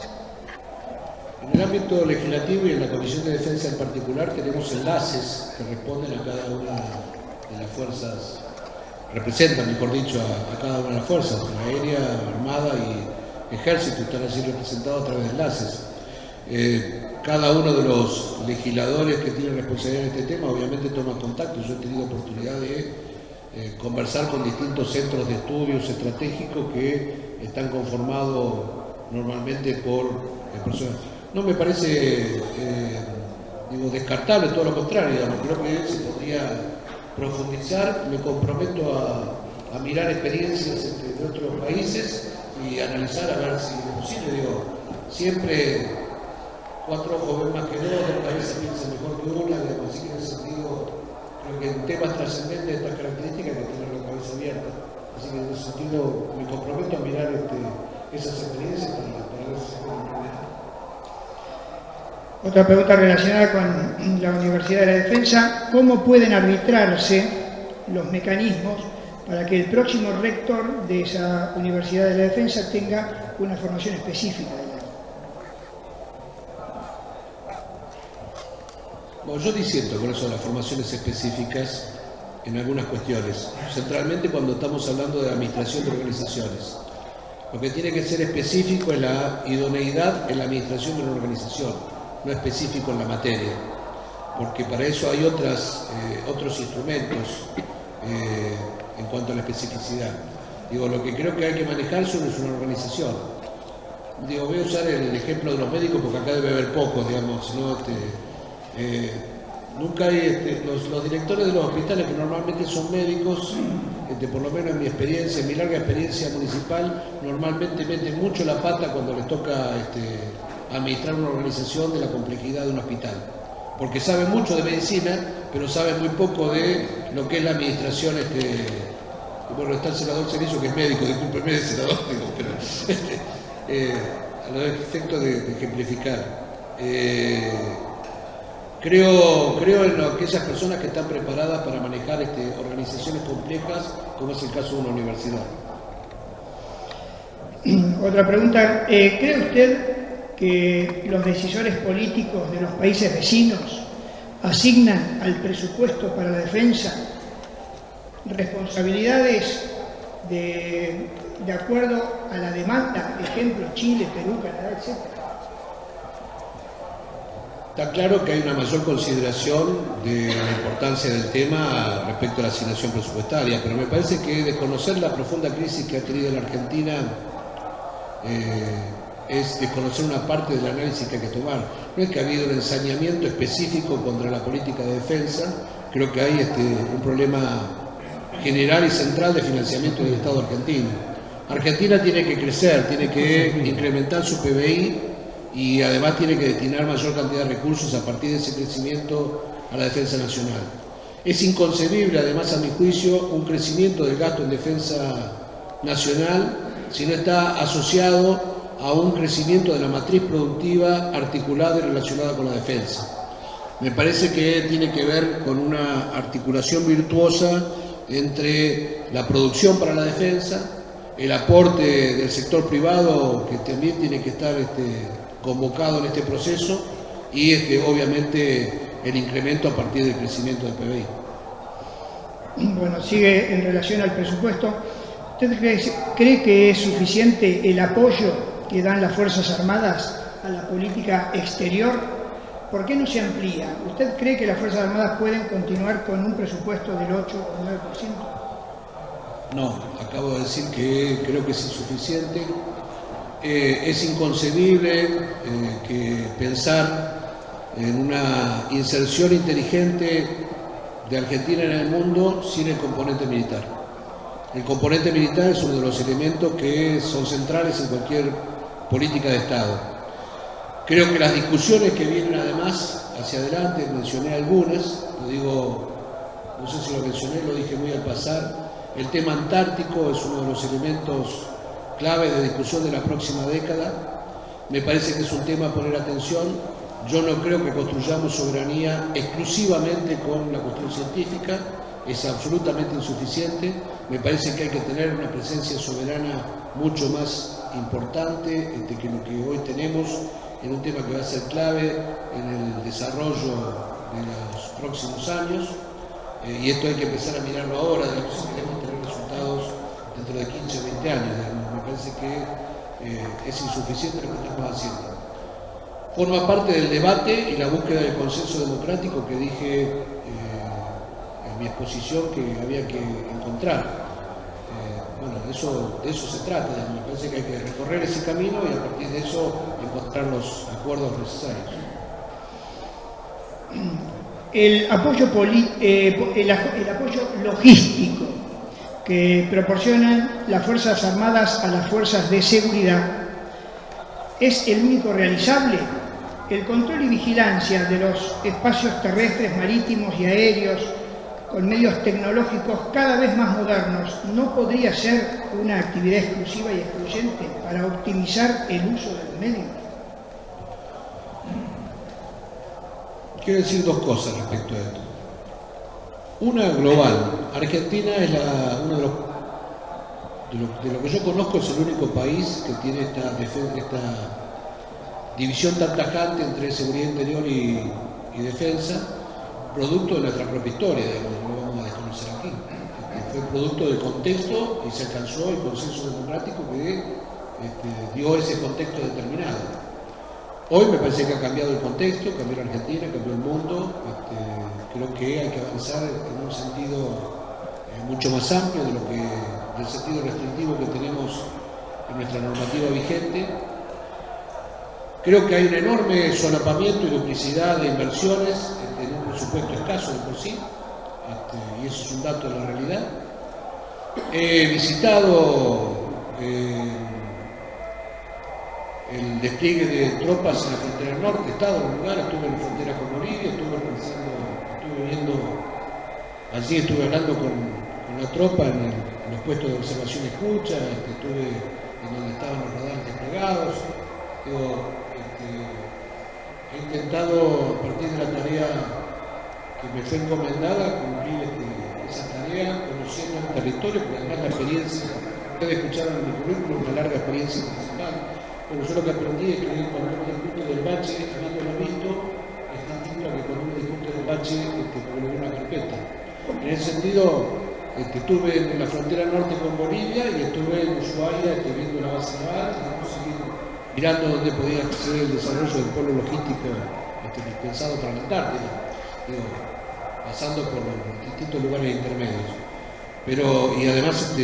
En el ámbito legislativo y en la Comisión de Defensa en particular tenemos enlaces que responden a cada una de las fuerzas, representan, mejor dicho, a cada una de las fuerzas, aérea, armada y ejército, están allí representados a través de enlaces. Cada uno de los legisladores que tienen responsabilidad en este tema obviamente toma contacto. Yo he tenido oportunidad de conversar con distintos centros de estudios estratégicos que están conformados normalmente por personas. No me parece descartable, todo lo contrario, creo que se podría profundizar. Me comprometo a mirar experiencias de otros países y analizar a ver si es posible. Siempre 4 ojos ven más que 2, 2 cabezas piensan mejor que una, así que en ese sentido creo que en temas trascendentes de estas características hay que tener la cabeza abierta. Así que en ese sentido me comprometo a mirar esas experiencias para ver si se pueden implementar. Otra pregunta relacionada con la Universidad de la Defensa. ¿Cómo pueden arbitrarse los mecanismos para que el próximo rector de esa Universidad de la Defensa tenga una formación específica del área? Bueno, yo disiento con eso de las formaciones específicas en algunas cuestiones, centralmente cuando estamos hablando de administración de organizaciones. Lo que tiene que ser específico es la idoneidad en la administración de una organización, no específico en la materia, porque para eso hay otros instrumentos en cuanto a la especificidad. Lo que creo que hay que manejar es una organización. Voy a usar el ejemplo de los médicos porque acá debe haber pocos, ¿no? Nunca hay los directores de los hospitales, que normalmente son médicos, por lo menos en mi experiencia, en mi larga experiencia municipal, normalmente meten mucho la pata cuando les toca administrar una organización de la complejidad de un hospital, porque saben mucho de medicina, pero saben muy poco de lo que es la administración. Bueno, está el senador Cerizo, que es médico, discúlpeme, senador, pero a los efectos de ejemplificar. Creo en aquellas personas que están preparadas para manejar organizaciones complejas, como es el caso de una universidad. Otra pregunta. ¿Cree usted que los decisores políticos de los países vecinos asignan al presupuesto para la defensa responsabilidades de acuerdo a la demanda, ejemplo Chile, Perú, Canadá, etc.? Está claro que hay una mayor consideración de la importancia del tema respecto a la asignación presupuestaria, pero me parece que desconocer la profunda crisis que ha tenido la Argentina es desconocer una parte del análisis que hay que tomar. No es que ha habido un ensañamiento específico contra la política de defensa, creo que hay un problema general y central de financiamiento del Estado argentino. Argentina tiene que crecer, tiene que incrementar su PBI y además tiene que destinar mayor cantidad de recursos a partir de ese crecimiento a la defensa nacional. Es inconcebible, además, a mi juicio, un crecimiento del gasto en defensa nacional si no está asociado a un crecimiento de la matriz productiva articulada y relacionada con la defensa. Me parece que tiene que ver con una articulación virtuosa entre la producción para la defensa, el aporte del sector privado, que también tiene que estar convocado en este proceso, y obviamente el incremento a partir del crecimiento del PBI. Bueno, sigue en relación al presupuesto. ¿Usted cree que es suficiente el apoyo que dan las Fuerzas Armadas a la política exterior? ¿Por qué no se amplía? ¿Usted cree que las Fuerzas Armadas pueden continuar con un presupuesto del 8 o 9%? No, acabo de decir que creo que es insuficiente. Es inconcebible que pensar en una inserción inteligente de Argentina en el mundo sin el componente militar. El componente militar es uno de los elementos que son centrales en cualquier política de Estado. Creo que las discusiones que vienen además hacia adelante, mencioné algunas, lo digo, no sé si lo mencioné, lo dije muy al pasar, el tema antártico es uno de los elementos clave de discusión de la próxima década. Me parece que es un tema a poner atención. Yo no creo que construyamos soberanía exclusivamente con la cuestión científica, es absolutamente insuficiente. Me parece que hay que tener una presencia soberana mucho más importante que lo que hoy tenemos en un tema que va a ser clave en el desarrollo de los próximos años. Y esto hay que empezar a mirarlo ahora, digamos, si queremos tener resultados dentro de 15 o 20 años. Digamos. Me parece que es insuficiente lo que estamos haciendo. Forma parte del debate y la búsqueda del consenso democrático que dije en mi exposición que había que encontrar. Bueno, de eso se trata. Me parece que hay que recorrer ese camino y a partir de eso encontrar los acuerdos necesarios. El apoyo logístico que proporcionan las Fuerzas Armadas a las fuerzas de seguridad es el único realizable. El control y vigilancia de los espacios terrestres, marítimos y aéreos con medios tecnológicos cada vez más modernos no podría ser una actividad exclusiva y excluyente para optimizar el uso de los medios. Quiero decir dos cosas respecto a esto. Una global. Argentina es uno de lo que yo conozco, es el único país que tiene esta división tan tajante entre seguridad interior y defensa, producto de nuestra propia historia, digamos, no lo vamos a desconocer aquí. Fue producto del contexto y se alcanzó el consenso democrático que dio ese contexto determinado. Hoy me parece que ha cambiado el contexto, cambió la Argentina, cambió el mundo. Creo que hay que avanzar en un sentido mucho más amplio del sentido restrictivo que tenemos en nuestra normativa vigente. Creo que hay un enorme solapamiento y duplicidad de inversiones en un presupuesto escaso de por sí, y eso es un dato de la realidad. He visitado el despliegue de tropas en la frontera norte, he estado en el lugar, estuve en la frontera con Bolivia, estuve hablando con la tropa en los puestos de observación y escucha, estuve en donde estaban los radares desplegados. He intentado, a partir de la tarea que me fue encomendada, cumplir esa tarea, conociendo el territorio, porque además la experiencia, ustedes escucharon en mi currículum una larga experiencia municipal, pero yo lo que aprendí es que cuando uno discute del bache, habiéndolo visto, es distinto a que cuando uno discute del bache porque lo ve una carpeta. En ese sentido, estuve en la frontera norte con Bolivia y estuve en Ushuaia viendo la base naval, mirando dónde podía ser el desarrollo del polo logístico pensado para la Antártida, pasando por los distintos lugares intermedios. Y además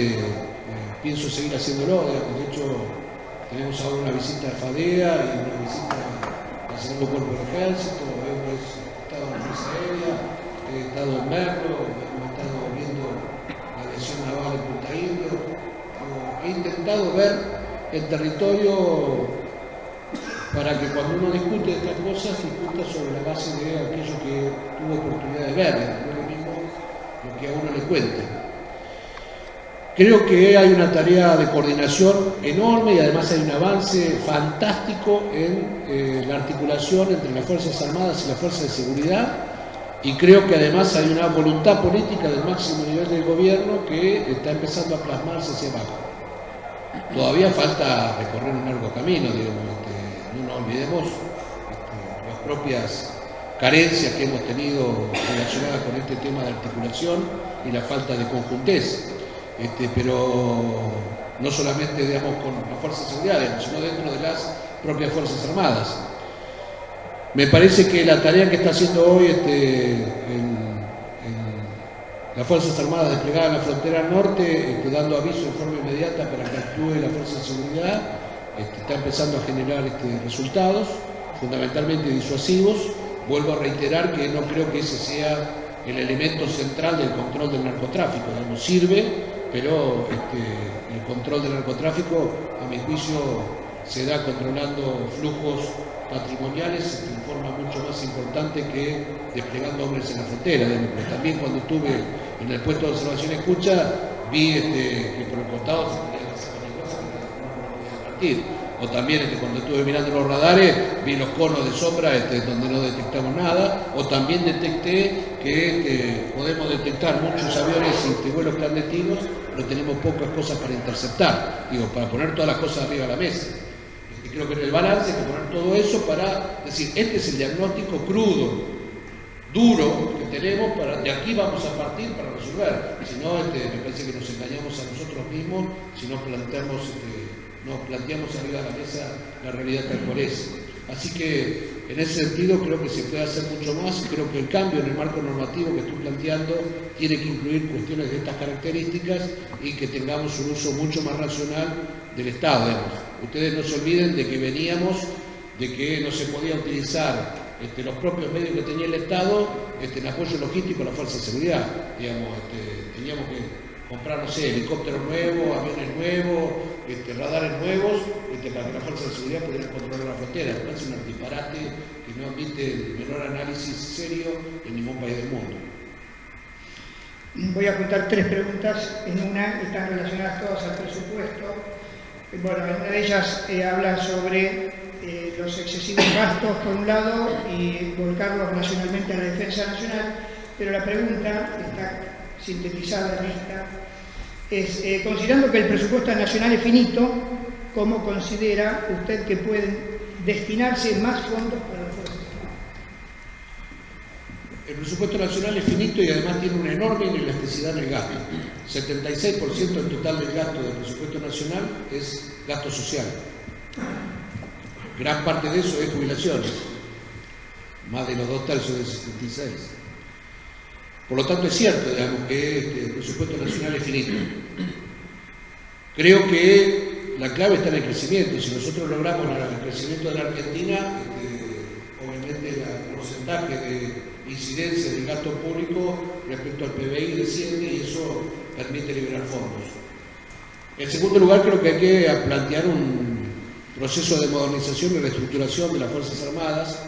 pienso seguir haciéndolo. De hecho, tenemos ahora una visita a FADEA y una visita al segundo cuerpo del ejército. Hemos estado en la Fuerza Aérea, he estado en Merlo, hemos estado viendo la aviación naval en Punta Indio. He intentado ver el territorio para que cuando uno discute de estas cosas, discuta sobre la base de aquello que tuvo oportunidad de ver, no es lo mismo lo que a uno le cuente. Creo que hay una tarea de coordinación enorme y además hay un avance fantástico en la articulación entre las Fuerzas Armadas y las Fuerzas de Seguridad, y creo que además hay una voluntad política del máximo nivel del gobierno que está empezando a plasmarse hacia abajo. Todavía falta recorrer un largo camino, digamos. No nos olvidemos las propias carencias que hemos tenido relacionadas con este tema de articulación y la falta de conjuntez, pero no solamente digamos con las fuerzas de seguridad, sino dentro de las propias Fuerzas Armadas. Me parece que la tarea que está haciendo hoy las Fuerzas Armadas desplegadas en la frontera norte, dando aviso de forma inmediata para que actúe la Fuerza de Seguridad, está empezando a generar resultados, fundamentalmente disuasivos. Vuelvo a reiterar que no creo que ese sea el elemento central del control del narcotráfico. Digamos, sirve, pero el control del narcotráfico, a mi juicio, se da controlando flujos patrimoniales en forma mucho más importante que desplegando hombres en la frontera. Digamos. También cuando estuve en el puesto de observación y escucha, vi que por el costado se podían hacer cosas que no podían partir. O también cuando estuve mirando los radares, vi los conos de sombra donde no detectamos nada. O también detecté que podemos detectar muchos aviones y vuelos clandestinos, pero tenemos pocas cosas para interceptar. Digo, para poner todas las cosas arriba de la mesa. Creo que en el balance hay que poner todo eso para decir, este es el diagnóstico crudo, duro que tenemos, de aquí vamos a partir para resolver. Si no, me parece que nos engañamos a nosotros mismos si no planteamos arriba de la mesa la realidad tal cual es. Así que en ese sentido creo que se puede hacer mucho más. Creo que el cambio en el marco normativo que estoy planteando tiene que incluir cuestiones de estas características y que tengamos un uso mucho más racional del Estado. Digamos. Ustedes no se olviden de que veníamos de que no se podía utilizar los propios medios que tenía el Estado en apoyo logístico a la fuerza de seguridad. Digamos, teníamos que comprar, no sé, helicópteros nuevos, aviones nuevos, radares nuevos, para que la fuerza de seguridad pudiera controlar la frontera. Me parece un disparate que no admite el menor análisis serio en ningún país del mundo. Voy a apuntar 3 preguntas. En una están relacionadas todas al presupuesto. Bueno, en una de ellas habla sobre los excesivos gastos por un lado y volcarlos nacionalmente a la defensa nacional, pero la pregunta está sintetizada en esta, es, considerando que el presupuesto nacional es finito, ¿cómo considera usted que pueden destinarse más fondos para la Fuerza Armada? El presupuesto nacional es finito y además tiene una enorme inelasticidad en el gasto. 76% del total del gasto del presupuesto nacional es gasto social. Gran parte de eso es jubilaciones, más de los 2/3 de 66. Por lo tanto, es cierto, digamos, que el presupuesto nacional es finito. Creo que la clave está en el crecimiento. Si nosotros logramos el crecimiento de la Argentina, obviamente el porcentaje de incidencia del gasto público respecto al PBI desciende y eso permite liberar fondos. En segundo lugar, creo que hay que plantear un proceso de modernización y reestructuración de las Fuerzas Armadas.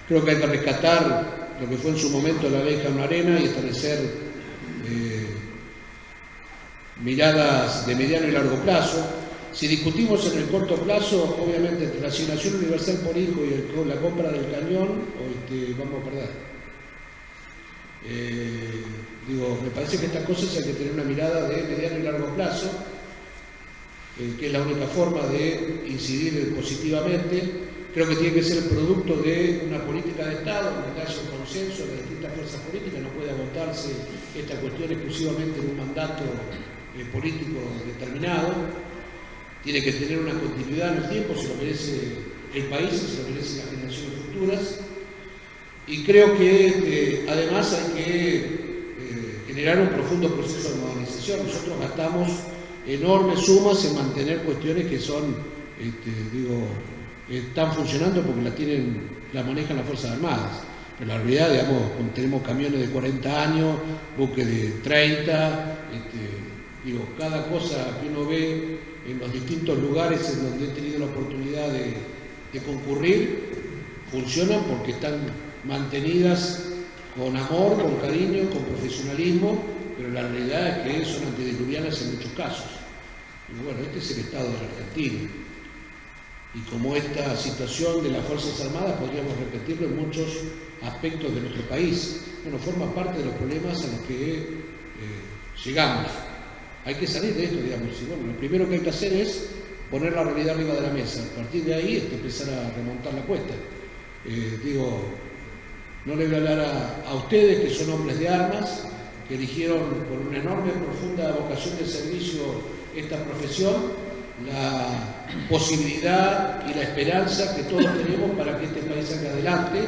Creo que hay que rescatar lo que fue en su momento la ley Jaime Arena y establecer miradas de mediano y largo plazo. Si discutimos en el corto plazo, obviamente entre la asignación universal por hijo y la compra del cañón, vamos a perder. Me parece que estas cosas hay que tener una mirada de mediano y largo plazo, que es la única forma de incidir positivamente. Creo que tiene que ser el producto de una política de Estado, donde haya un consenso de las distintas fuerzas políticas. No puede agotarse esta cuestión exclusivamente en un mandato político determinado. Tiene que tener una continuidad en el tiempo, se lo merece el país, se lo merecen las generaciones futuras. Y creo que además hay que generar un profundo proceso de modernización. Nosotros gastamos enormes sumas en mantener cuestiones que son, están funcionando porque la manejan las Fuerzas Armadas. Pero la realidad, digamos, tenemos camiones de 40 años, buques de 30, cada cosa que uno ve en los distintos lugares en donde he tenido la oportunidad de concurrir, funcionan porque están mantenidas con amor, con cariño, con profesionalismo, pero la realidad es que son antediluvianas en muchos casos. Y bueno, este es el estado de la Argentina. Y como esta situación de las Fuerzas Armadas podríamos repetirlo en muchos aspectos de nuestro país. Bueno, forma parte de los problemas a los que llegamos. Hay que salir de esto, digamos. Y bueno, lo primero que hay que hacer es poner la realidad arriba de la mesa. A partir de ahí empezar a remontar la cuesta. No le voy a hablar a ustedes que son hombres de armas, que eligieron por una enorme, profunda vocación de servicio esta profesión, la posibilidad y la esperanza que todos tenemos para que este país salga adelante,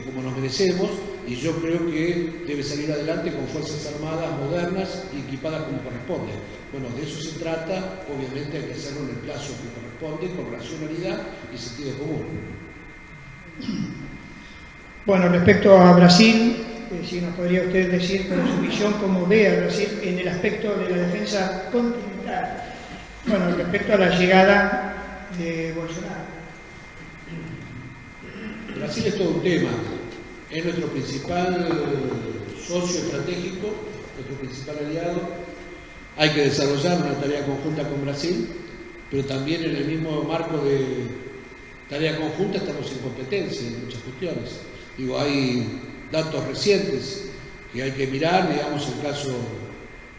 como nos merecemos, y yo creo que debe salir adelante con fuerzas armadas modernas y equipadas como corresponde. Bueno, de eso se trata, obviamente hay que hacerlo en el plazo que corresponde, con racionalidad y sentido común. Bueno, respecto a Brasil, si nos podría usted decir con su visión cómo ve a Brasil en el aspecto de la defensa continental. Bueno, respecto a la llegada de Bolsonaro. Brasil es todo un tema, es nuestro principal socio estratégico, nuestro principal aliado. Hay que desarrollar una tarea conjunta con Brasil, pero también en el mismo marco de tarea conjunta estamos en competencia en muchas cuestiones. Digo, hay datos recientes que hay que mirar, digamos, el caso,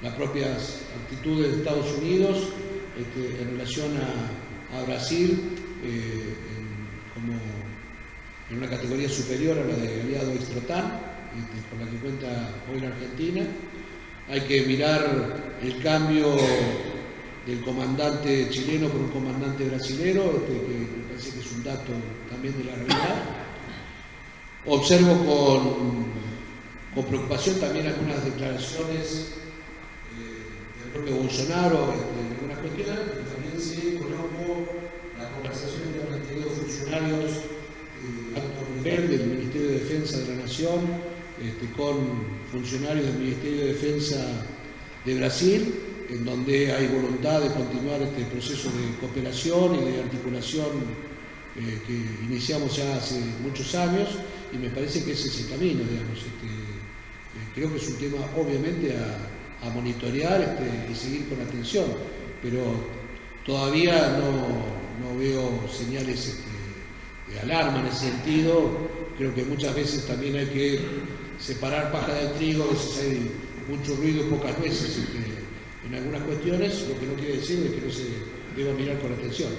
las propias actitudes de Estados Unidos en relación a Brasil, como en una categoría superior a la de aliado extra-OTAN, con la que cuenta hoy la Argentina. Hay que mirar el cambio del comandante chileno por un comandante brasilero, que me parece que es un dato también de la realidad. Observo con preocupación también algunas declaraciones del propio Bolsonaro en algunas cuestiones, pero también sí conozco las conversaciones que han mantenido funcionarios de alto nivel del Ministerio de Defensa de la Nación con funcionarios del Ministerio de Defensa de Brasil, en donde hay voluntad de continuar este proceso de cooperación y de articulación que iniciamos ya hace muchos años, y me parece que ese es el camino, digamos. Creo que es un tema obviamente a monitorear y seguir con atención, pero todavía no veo señales de alarma en ese sentido. Creo que muchas veces también hay que separar paja del trigo, a veces hay mucho ruido pocas veces en algunas cuestiones, lo que no quiere decir es que no se deba mirar con atención.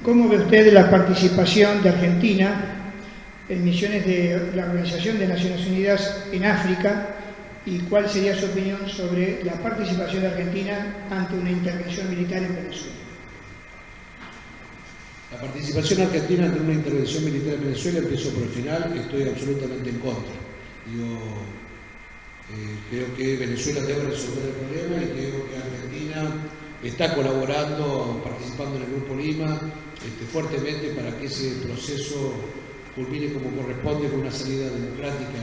¿Cómo ve usted la participación de Argentina en misiones de la Organización de Naciones Unidas en África, y cuál sería su opinión sobre la participación de Argentina ante una intervención militar en Venezuela? La participación argentina ante una intervención militar en Venezuela, empiezo por el final, que estoy absolutamente en contra. Creo que Venezuela debe resolver el problema, y creo que Argentina está colaborando, participando en el Grupo Lima fuertemente para que ese proceso culmine como corresponde con una salida democrática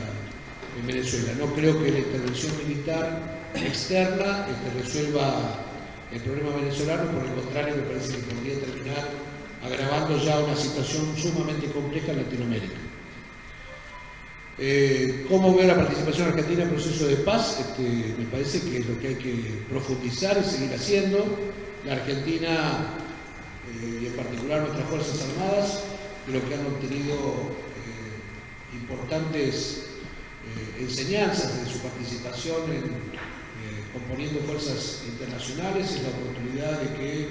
en Venezuela. No creo que la intervención militar externa resuelva el problema venezolano, por el contrario, me parece que podría terminar agravando ya una situación sumamente compleja en Latinoamérica. ¿Cómo veo la participación argentina en el proceso de paz? Me parece que es lo que hay que profundizar y seguir haciendo. La Argentina, y en particular nuestras Fuerzas Armadas, creo que han obtenido importantes enseñanzas de su participación componiendo fuerzas internacionales, y la oportunidad de que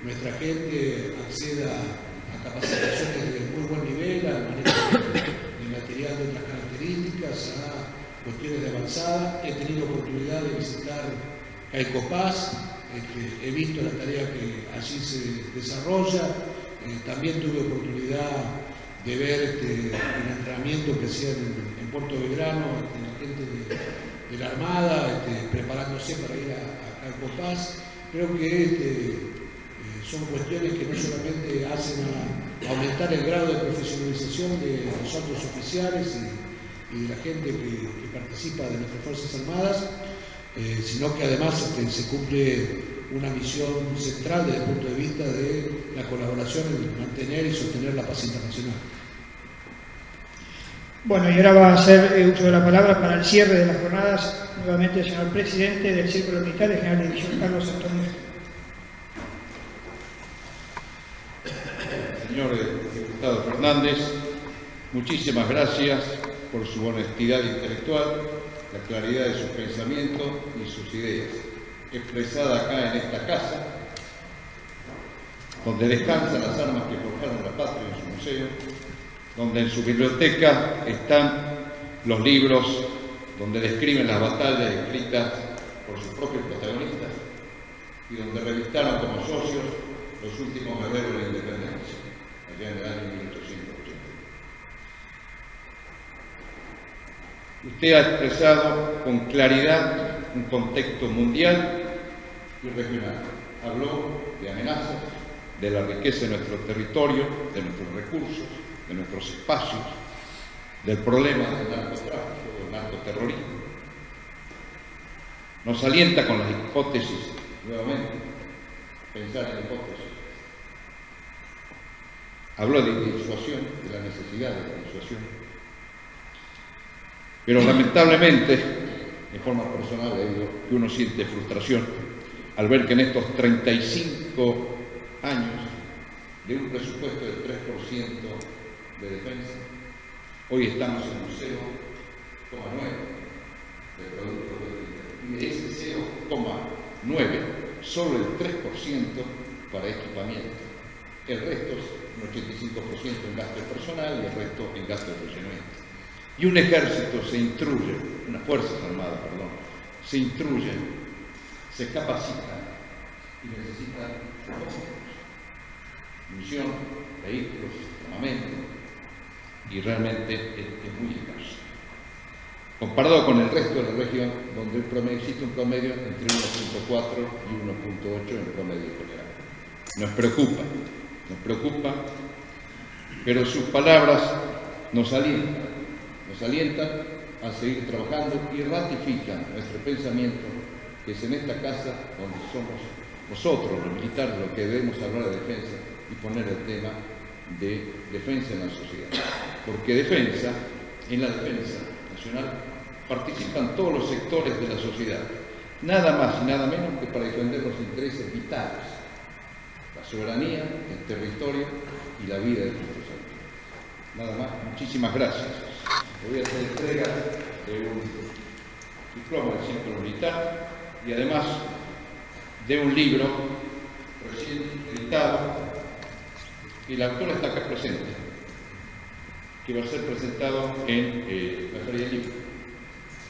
nuestra gente acceda a capacitaciones de muy buen nivel, al manejo de material de otras características, a cuestiones de avanzada. He tenido oportunidad de visitar Caicopaz, he visto la tarea que allí se desarrolla, también tuve oportunidad de ver el entrenamiento que hacían en Puerto Belgrano, la gente de la Armada, preparándose para ir a Caicopaz. Creo que son cuestiones que no solamente hacen aumentar el grado de profesionalización de los altos oficiales y de la gente que participa de nuestras Fuerzas Armadas, sino que además se cumple una misión central desde el punto de vista de la colaboración en mantener y sostener la paz internacional. Bueno, y ahora va a hacer uso de la palabra para el cierre de las jornadas nuevamente el señor presidente del Círculo Militar, el general de división Carlos Antonio. Señor diputado Fernández, muchísimas gracias por su honestidad intelectual, la claridad de sus pensamientos y sus ideas, expresada acá en esta casa, donde descansan las armas que forjaron la patria en su museo, donde en su biblioteca están los libros donde describen las batallas escritas por sus propios protagonistas, y donde revistaron como socios los últimos guerreros de la independencia, allá en el año 1880. Usted ha expresado con claridad un contexto mundial y regional. Habló de amenazas, de la riqueza de nuestro territorio, de nuestros recursos, de nuestros espacios, del problema del narcotráfico, del narcoterrorismo. Nos alienta con las hipótesis, nuevamente, pensar en hipótesis. Habló de disuasión, de la necesidad de la disuasión. Pero lamentablemente, de forma personal, le digo que uno siente frustración al ver que en estos 35 años de un presupuesto del 3% de defensa, hoy estamos en un 0,9 de Producto Bruto Interno. Y de ese 0,9, solo el 3% para equipamiento. El resto es un 85% en gasto personal y el resto en gasto de funcionamiento. Y un ejército se instruye, unas fuerzas armadas, perdón, se instruyen, se capacitan y necesitan munición, vehículos, armamento, y realmente es muy escaso. Comparado con el resto de la región, donde existe un promedio entre 1.4 y 1.8 en promedio general. Nos preocupa, pero sus palabras nos alientan a seguir trabajando y ratifican nuestro pensamiento que es en esta casa donde somos nosotros, los militares, los que debemos hablar de defensa y poner el tema de defensa en la sociedad. Porque en la defensa nacional participan todos los sectores de la sociedad, nada más y nada menos que para defender los intereses vitales, la soberanía, el territorio y la vida de nuestros habitantes. Nada más, muchísimas gracias. Voy a hacer entrega de un diploma del Círculo Militar y además de un libro recién editado, y el autor está acá presente, que va a ser presentado en la Feria del Libro.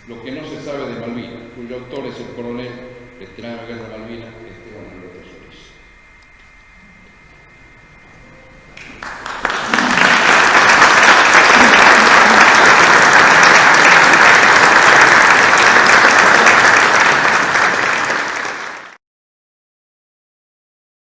Lo que no se sabe de Malvinas, cuyo autor es el coronel veterano de guerra Malvinas,